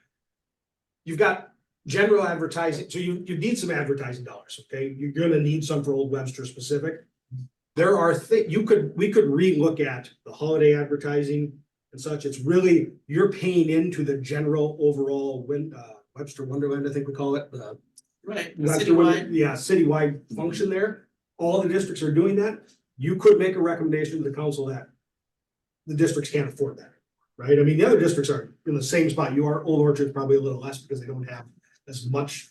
you've got general advertising, so you need some advertising dollars, okay? You're gonna need some for Old Webster specific. There are we could relook at the holiday advertising and such. It's really, you're paying into the general overall Webster Wonderland, I think we call it. Right. Yeah, citywide function there. All the districts are doing that. You could make a recommendation to the council that the districts can't afford that, right? I mean, the other districts are in the same spot. You are, Old Orchard's probably a little less because they don't have as much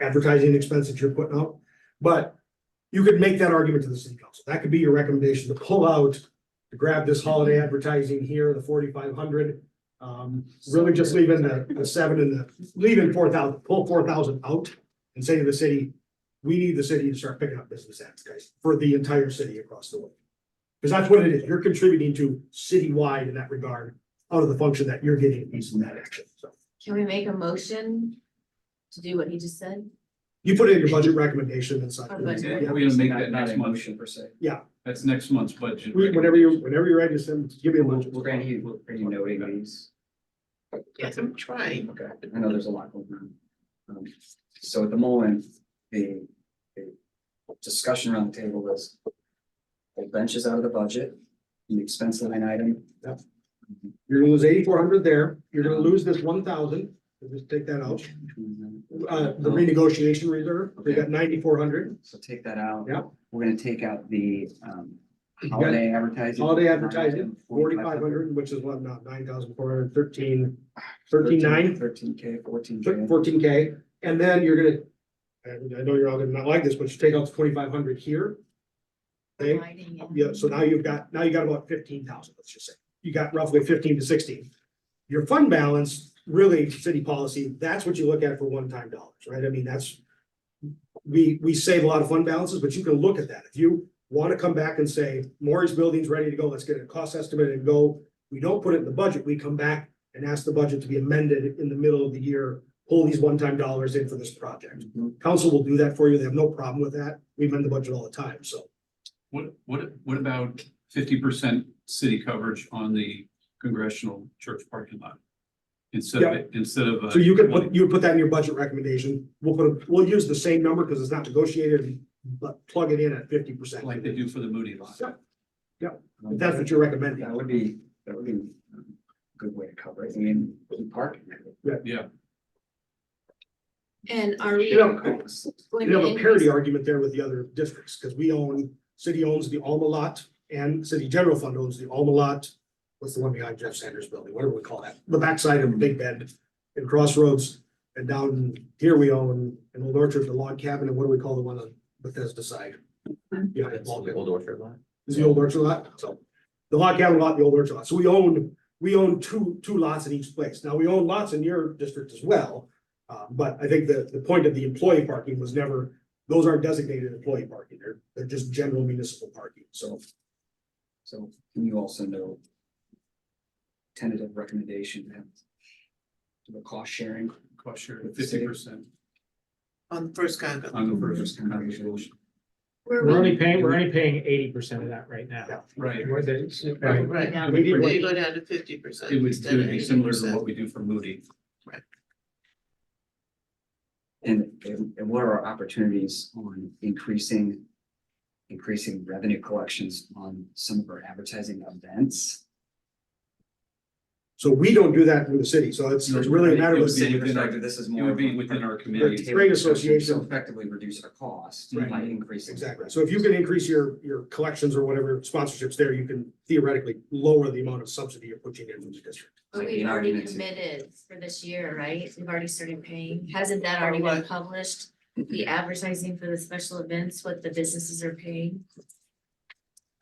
advertising expense that you're putting out. But you could make that argument to the city council. That could be your recommendation to pull out, to grab this holiday advertising here, the 4,500. Really just leaving the 7 and leaving 4,000, pull 4,000 out and say to the city, we need the city to start picking up business advertising for the entire city across the way. Because that's what it is. You're contributing to citywide in that regard, out of the function that you're getting a piece of that action. So Can we make a motion to do what he just said? you put it in your budget recommendation and such. Our budget. Yeah, we're gonna make Not- that not next a month. motion per se. That's next month's budget. Whenever you're ready to send, give me a We'll motion. grant you, are you noting these? Yes, I'm trying. Okay, I know there's a lot going on. So at the moment, the discussion around the table is the benches out of the budget, the expense line item. You're gonna lose 8,400 there. You're gonna lose this 1,000. So just take that out. The renegotiation reserve, we got 9,400. So take that out. Yep. We're gonna take out the You got holiday advertising. Holiday advertising, 4,500, which is what, not 9,400, 13,900, 13K, 14K. 14K. And then you're gonna, and I know you're all gonna not like this, but you take out the 2,500 here. Okay, Lighting and- yeah, so now you got about 15,000, let's just say. You got roughly 15 to 16. Your fund balance, really, city policy, that's what you look at for one-time dollars, right? I mean, that's. We save a lot of fund balances, but you can look at that. If you want to come back and say, Maury's building's ready to go, let's get a cost estimate and go. We don't put it in the budget, we come back and ask the budget to be amended in the middle of the year, pull these one-time dollars in for this project. Council will do that for you, they have no problem with that. We amend the budget all the time, so. What about 50% city coverage on the congressional church parking lot? Instead of. So you would put that in your budget recommendation. We'll use the same number because it's not negotiated, but plug it in at 50%. Like they do for the Moody lot. If that's what you're recommending. That would be a good way to cover it. I mean, parking. Yeah, And are we? You know, going You to have a increase- parity argument there with the other districts, because city owns the Alma lot and city general fund owns the Alma lot. What's the one behind Jeff Sanders' building? Whatever we call that, the backside of Big Bend and Crossroads. And down here we own in Old Orchard, the log cabin, and what do we call the one on Bethesda side? Yeah, That's the old Orchard lot. is the Old Orchard lot, so. The log cabin lot, the Old Orchard lot, so we own two lots in each place. Now, we own lots in your district as well. But I think the point of the employee parking was never, those aren't designated employee parking, they're just general municipal parking, so. So can you also know tentative recommendation that the cost sharing cost share With the city. 50% On the first contract. on the first first congregation? We're only paying 80% of that right now. Right. Right. Right, Yeah. we go down to 50%. It would instead of be similar to 80%. what we do for Moody. And what are our opportunities on increasing revenue collections on some of our advertising events? So we don't do that with the city, so it's really a matter It of would the be city. within our- Perspective, this is It more. would be within our committee. Trade association. So effectively reduce our cost Right. by increasing. Exactly, so if you can increase your collections or whatever sponsorships there, you can theoretically lower the amount of subsidy you're pushing in from the district. But Might be we've an already argument to- committed for this year, right? We've already started paying. Hasn't that already been what? published? The advertising for the special events, what the businesses are paying?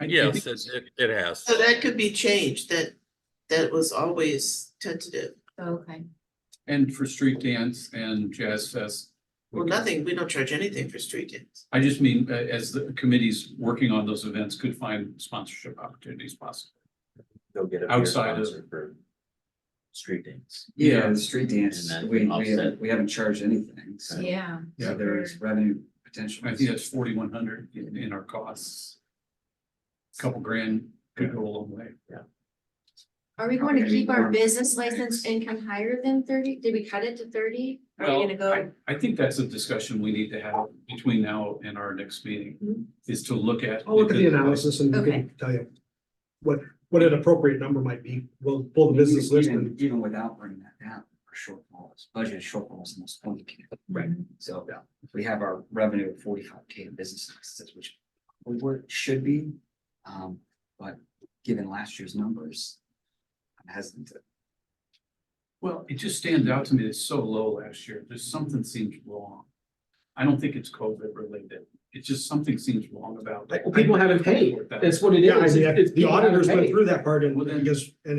Yes, it has. So that could be changed, that was always tentative. Okay. And for street dance and jazz fest. Well, nothing, we don't charge anything for street dance. I just mean, as the committees working on those events could find sponsorship opportunities possible. Go get a beer Outside of- sponsor for street dance. Yeah, the street dance, And then we offset. haven't charged anything, so. Yeah. So there is revenue potential. I think that's 4,100 in our costs. Couple grand could go a long way. Are we going to Okay, keep our more- business license income higher than 30? Did we cut it to 30? Are we Well, gonna go? I think that's a discussion we need to have between now and our next meeting, Mhm. is to look at. I'll look at the analysis and we Okay. can tell you what an appropriate number might be. We'll pull the business list and. Even without bringing that down, our shortfalls, budget shortfall is almost 20K. Right. So if we have our revenue of 45K in business licenses, which we should be, but given last year's numbers, I'm hesitant to. Well, it just stands out to me, it's so low last year, there's something seems wrong. I don't think it's COVID related. It's just something seems wrong about. Well, people haven't paid. With that. That's what it Yeah, I is. mean, It's the people haven't auditors went paid. through that part and Well, then- because, and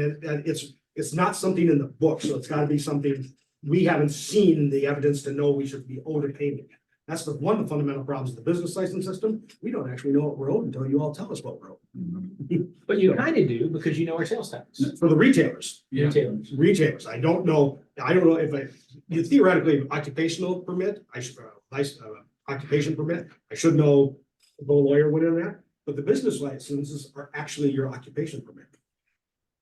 it's not something in the book, so it's gotta be something we haven't seen the evidence to know we should be owed a payment. That's one of the fundamental problems of the business license system. We don't actually know what we're owed until you all tell us what we're owed. But you kind of do because you know our sales tax. For the retailers, Yeah. Retailers. I don't know if you theoretically occupational permit, I should, occupation permit, I should know the lawyer went in that, but the business licenses are actually your occupation permit.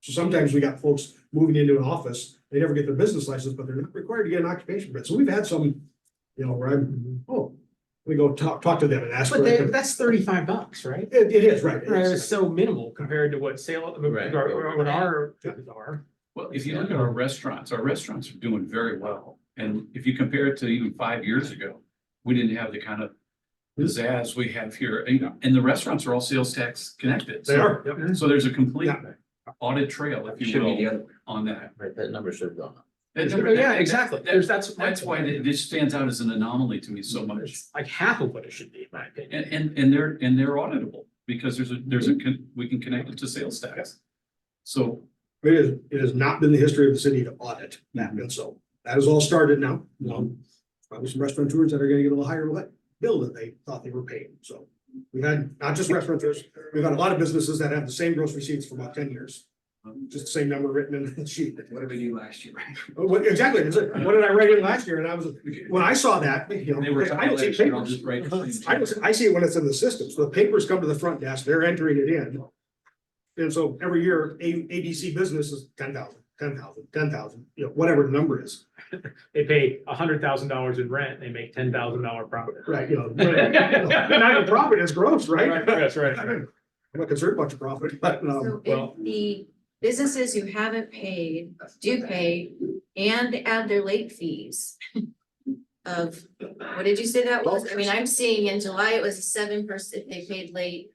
So sometimes we got folks moving into an office, they never get their business license, but they're not required to get an occupation permit. So we've had some, where I'm, we go talk to them and ask. But for it. that's $35, right? It is, right. It Right, is. It's so minimal compared to what Right. what our are. Well, if you look at our restaurants are doing very well. And if you compare it to even 5 years ago, we didn't have the kind of pizzazz we have here. And the restaurants are all sales tax connected. They are, yep. So there's a complete Yeah. audit trail, if you Should be the will, other way. on that. Right, that number should have gone up. Yeah, exactly. That's why it stands out as an anomaly to me so much. It's like half of what it should be, in my opinion. And they're auditable because we can connect it to sales tax. So, It has not been the history of the city to audit that, and so that has all started now. Probably some restaurateurs that are gonna get a little higher bill than they thought they were paying, so. We've had, not just restaurateurs, we've had a lot of businesses that have the same gross receipts for about 10 years. Just the same number written in the sheet. What did we do last year? Exactly, what did I write in last year? And I was, when I saw that, they were. I don't see papers. I see it when it's in the system, so the papers come to the front desk, they're entering it in. And so every year, ABC business is 10,000, 10,000, whatever the number is. They pay $100,000 in rent, they make $10,000 profit. Right, not even profit, it's gross, right? That's right. I'm not concerned about your profit, but, So well- if the businesses who haven't paid, do pay, and add their late fees. Of, what did you say that was? I mean, I'm seeing in July, it was 7% if they paid late.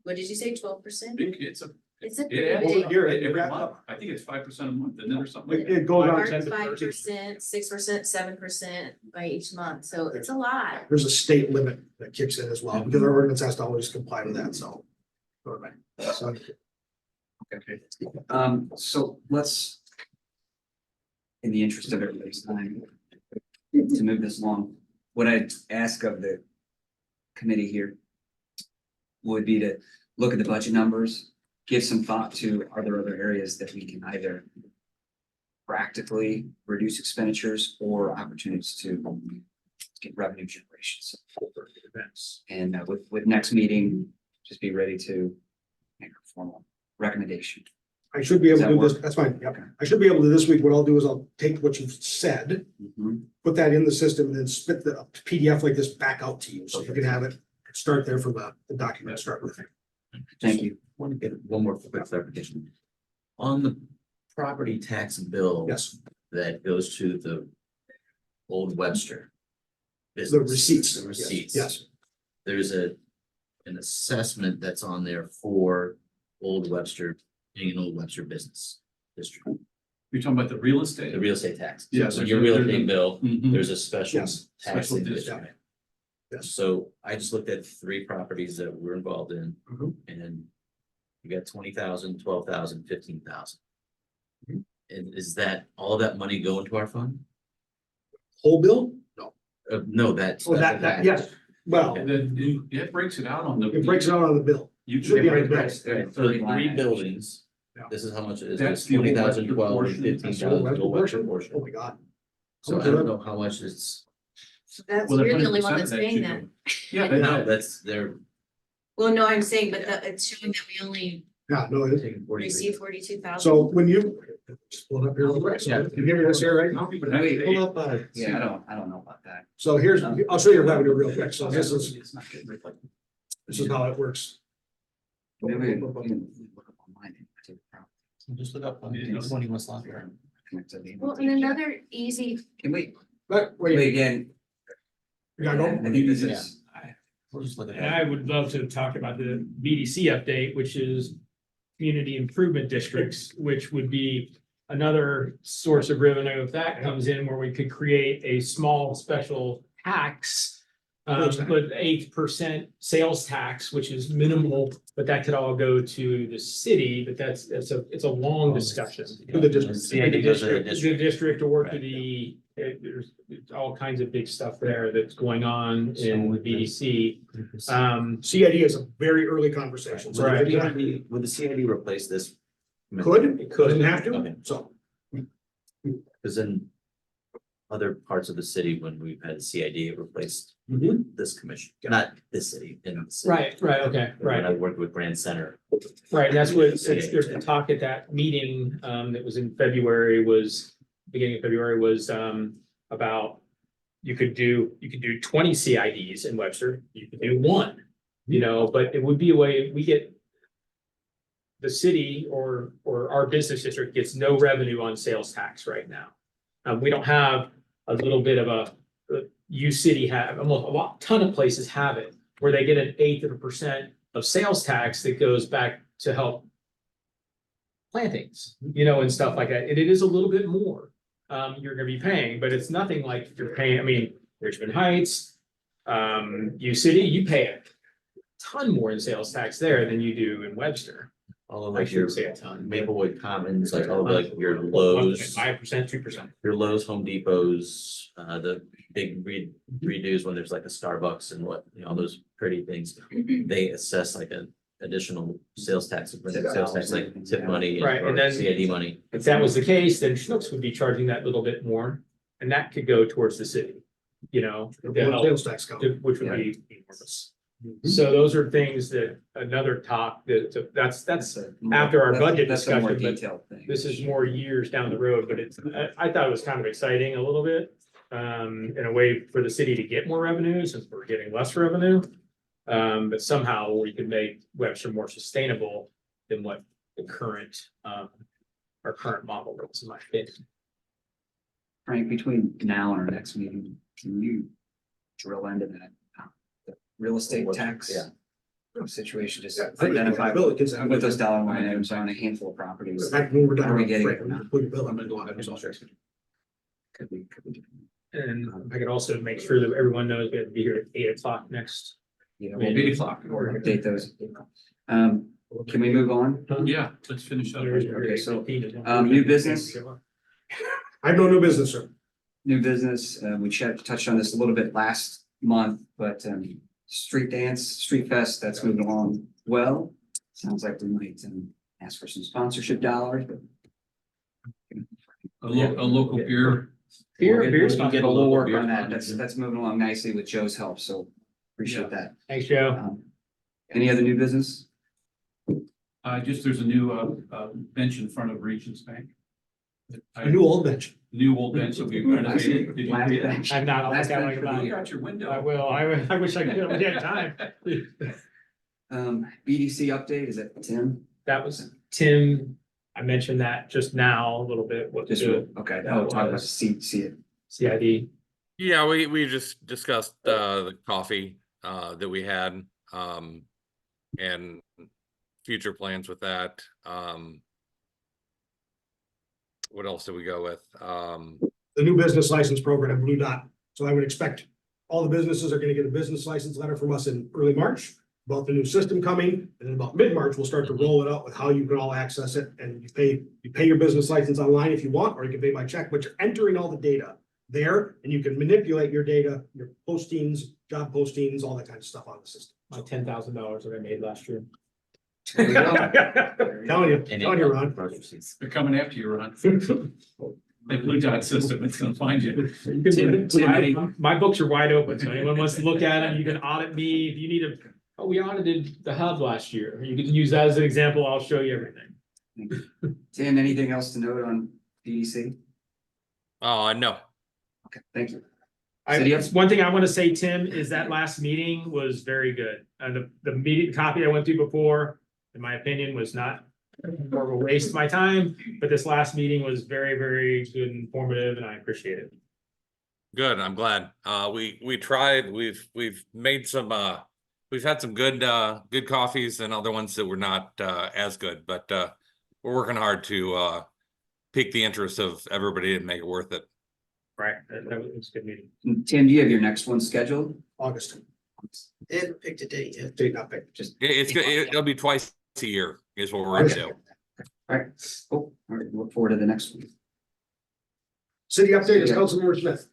What did you say, 12%? It's a, It's a it pretty adds big. up every month. I think it's 5% a month, isn't it, or something like that? it goes on. 5%, 6%, 7% by each month, so it's a lot. There's a state limit that kicks in as well, because our ordinance has to always comply with that, so. So, Okay. So let's, in the interest of everybody's time, to move this along, what I'd ask of the committee here would be to look at the budget numbers, give some thought to, are there other areas that we can either practically reduce expenditures or opportunities to get revenue generations for events. And with next meeting, just be ready to make a formal recommendation. I should be able Does to that do this, work? that's fine, Okay. I should be able to this week, what I'll do is I'll take what you've said, Mhm. put that in the system, and then spit the PDF like this back out to you, so you can have it. Start there from the document, start with. Thank you. Want to get one more quick clarification. On the property tax bill. Yes, That goes to the old Webster. the business, receipts. The Yes, receipts. Yes, There's an assessment that's on there for Old Webster, being an Old Webster business district, You're talking about the real estate? the real estate tax. Yeah, So there's your a- real there's a- estate bill, Mhm. there's a special Yes, tax special in district. district. yes. So I just looked at 3 properties that we're involved in. Mhm. And you got 20,000, 12,000, 15,000. Mhm. And is that, all of that money go into our fund? Whole bill? No. No, that's. Oh, that, yes, well, And then it breaks it out on the. it breaks it out on the bill. You should be on the should. bill. Right, there are So the 30 line 3 items. buildings, Yeah. this is how much it is, That's it's the old 20,000, Webster 12, portion. 15,000, That's the old Webster Oh portion. my God. So I don't know how much it's, That's, Well, you're the only 100% one of that's that paying you that. do. Yeah, no, that's, they're Well, no, I'm saying, but it's showing that we only Yeah, no, it is. taking 40. received 42,000. So when you, just pull it up here real quick, so you can hear this here right now. Pull up, Yeah, I don't know about that. So here's, I'll show you revenue real quick, so this is It's not getting reflected. how it works. Maybe we can look up online and take the property. just look up, Yeah. 20 West Lafayette. Connect to the- Well, and another easy, Can we, But wait wait, again? you gotta I go. think this is, We'll just look at And I that. would love to talk about the BDC update, which is community improvement districts, which would be another source of revenue if that comes in where we could create a small special tax. Sales tax. But 8% sales tax, which is minimal, but that could all go to the city, but it's a long discussion. To the district. CID goes to the The district. district or to Right. there's all kinds of big stuff there that's going on in the BDC. CID is a very early conversation, so. Right. Would the CID replace this? Could, It could. doesn't have to, Okay. so. Because in other parts of the city, when we've had CID, it replaced this commission, not this city, in the city. Right, okay, When I right, worked with Grand Center. right, that's what, there's a talk at that meeting, that was in February, beginning of February was, about you could do 20 CIDs in Webster, you could do one, but it would be a way, we get the city or our business district gets no revenue on sales tax right now. We don't have a little bit of U City have, almost ton of places have it, where they get 1/8% of sales tax that goes back to help plantings, and stuff like that. And it is a little bit more, you're gonna be paying, but it's nothing like you're paying, I mean, Richmond Heights, U City, you pay a ton more in sales tax there than you do in Webster. All of I like your should say a ton. Maplewood Commons, like all of like your Lowe's, 5%, 2%. your Lowe's, Home Depots, the big redos when there's like a Starbucks and all those pretty things. They assess like an additional sales tax, like tip money Right, and or then- CID money. If that was the case, then Schnucks would be charging that little bit more, and that could go towards the city, to help, Sales tax count. which would be enormous. So those are things that another talk that's after our budget That's a more discussion, but detailed thing. this is more years down the road, but I thought it was kind of exciting a little bit. In a way for the city to get more revenue since we're getting less revenue. But somehow we could make Webster more sustainable than what the current, our current model is, in my opinion. Frank, between now and our next meeting, can you drill into that? The real estate tax? Yeah. Situation, just I think identify Bill, it gets- with those dollar line items on a handful of properties. Like when we're done. Are we getting Frank, it or not? put your bill, I'm gonna go out and all. Could we? And I could also make sure that everyone knows we have to be here at 8 o'clock next. Yeah, Well, we'll 8 o'clock. update those. Can we move on? Yeah, let's finish up. Okay, so, new business? I have no new business, sir. New business, we touched on this a little bit last month, but street dance, street fest, that's moving along well. Sounds like we might ask for some sponsorship dollars, but. A local beer. Beer's We fine. get a But we'll local work beer on that. sponsor. That's moving along nicely with Joe's help, so appreciate that. Thanks, Joe. Any other new business? Just there's a new bench in front of Regions Bank. A new old bench. New old bench that we renovated. Did you Last see that? bench. I'm not, I'll Last look at bench for the my, year. Out your window. I will, I wish I could, we had time. BDC update, is that Tim? That was Tim, I mentioned that just now a little bit, what Just, the okay, that oh, talk about was- see it. CID. Yeah, we just discussed the coffee that we had and future plans with that. What else did we go with? The new business license program, Blue Dot. So I would expect all the businesses are gonna get a business license letter from us in early March about the new system coming, and then about mid-March, we'll start to roll it out with how you can all access it, and you pay your business license online if you want, or you can pay by check, but you're entering all the data there, and you can manipulate your data, your postings, job postings, all that kind of stuff on the system. My $10,000 that I made last year. There we go. Telling you, Ron. Grocery receipts. They're coming after you, Ron. The Blue Dot system, it's gonna find you. My books are wide open, so anyone wants to look at them, you can audit me, if you need we audited the hub last year, you can use that as an example, I'll show you everything. Tim, anything else to note on BDC? No, Okay, thank you. City up? One thing I want to say, Tim, is that last meeting was very good. And the meeting copy I went to before, in my opinion, was not more of a waste of my time, but this last meeting was very, very good and informative, and I appreciate it. good. I'm glad. We tried. We've made some. We've had some good coffees and other ones that were not as good, but we're working hard to pique the interest of everybody and make it worth it. Right, that was a good meeting. Tim, do you have your next one scheduled? August, They haven't picked a date yet. date not picked. Just, It'll be twice a year is what we're into. all right, cool, all right, look forward to the next one. City update is Councilmember Smith.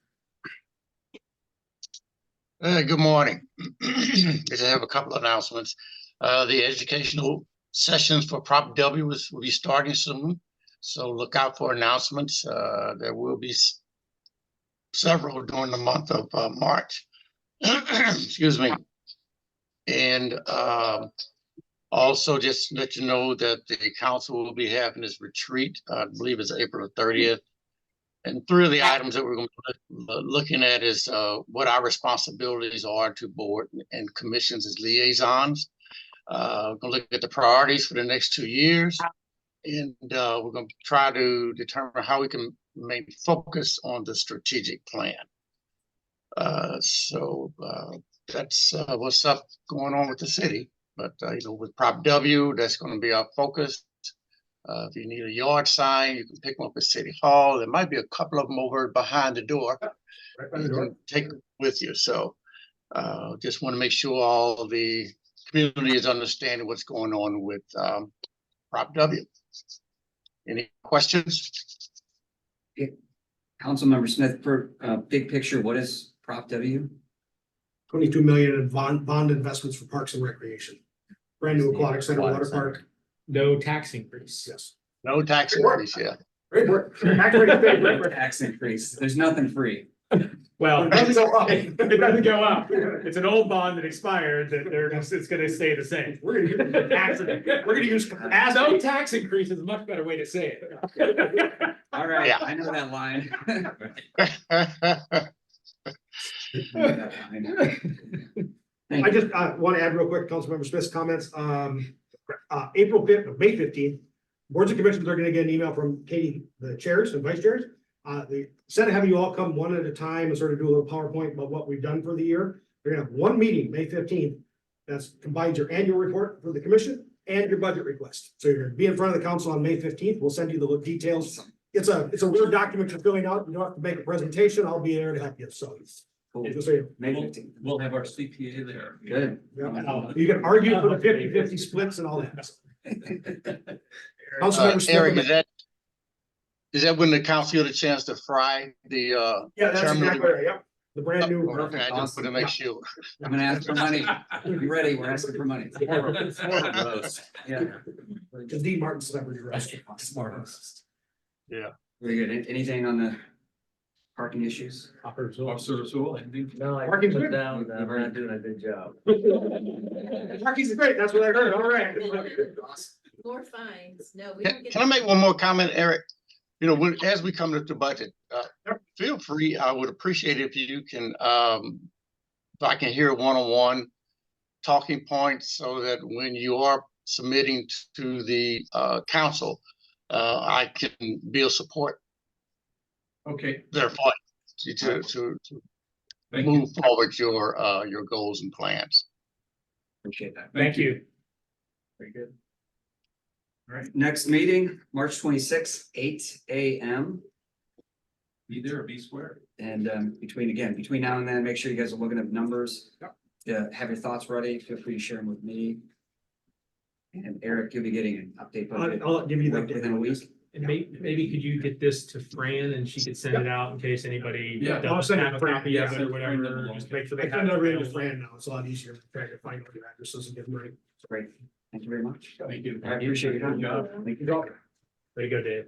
Good morning. Just have a couple of announcements. The educational sessions for Prop W will be starting soon. So look out for announcements. There will be several during the month of March. Excuse me. And also just let you know that the council will be having this retreat, I believe it's April 30th. And three of the items that we're going to be looking at is what our responsibilities are to board and commissions as liaisons. We're going to look at the priorities for the next 2 years. And we're going to try to determine how we can make focus on the strategic plan. So that's what's up going on with the city. But with Prop W, that's going to be our focus. If you need a yard sign, you can pick them up at City Hall. There might be a couple of them over behind the door. Right by the door. Take them with you. So just want to make sure all the community is understanding what's going on with Prop W. Any questions? Councilmember Smith, for big picture, what is Prop W? 22 million in bond investments for parks and recreation. Brand new aquatic center, water park. No tax increase. Yes. No tax increase, yeah. Great work. Tax rate is big. Tax increase, there's nothing free. Well, It doesn't go up. it doesn't go up. It's an old bond that expired that it's gonna stay the same. We're gonna use No tax increase is a much better way to say it. All right, Yeah. I know that line. I just want to add real quick, Councilmember Smith's comments. April 5th, May 15th, boards and commissions are going to get an email from Katie, the chairs and vice chairs. Instead of having you all come one at a time and sort of do a little PowerPoint about what we've done for the year, you're gonna have one meeting, May 15th, that combines your annual report for the commission and your budget request. So you're gonna be in front of the council on May 15th. We'll send you the details. It's a Word document you're filling out. You don't have to make a presentation. I'll be there to help you. So Cool. just so you May We'll 15th. we'll have our CPA there. Good. know. You can argue for the 50-50 splits and all that. Councilmember Smith. Eric, is that when the council get a chance to fry the Yeah, that's chairman of exactly right. Yep. The brand new. Okay, I just want to make sure. I'm gonna ask for money. Be ready, we're asking for money. Yeah. Just Dean Martin celebrity roast. Smart. Yeah. Very good. Anything on the parking issues? Officer Rasul, anything? No, I Parking's put good. down, I'm not doing a good job. Parking's great. That's what I heard. All right. More fines, no, we don't get. Can I make one more comment, Eric? As we come to the budget, feel free, I would appreciate it if you can, if I can hear one-on-one talking points so that when you are submitting to the council, I can build support Okay, there for you to thank you. move forward your goals and plans. Appreciate that. Thank you. Very good. All right, Next meeting, March 26th, 8 AM. be there or be square. And between now and then, make sure you guys are looking at numbers. Yeah, have your thoughts ready. Feel free to share them with me. And Eric, you'll be getting an update. by I'll give you the within a week. And maybe could you get this to Fran and she could send it out in case anybody Yeah, I'll doesn't send it have a to Fran, copy of yeah. it or whatever, just make sure they I have send it everything to available. Fran now. It's a lot easier to try to find all your addresses and get them right. Great. Thank you very much. Thank you. I appreciate your time. Good job. Thank you. Way to go, Dave.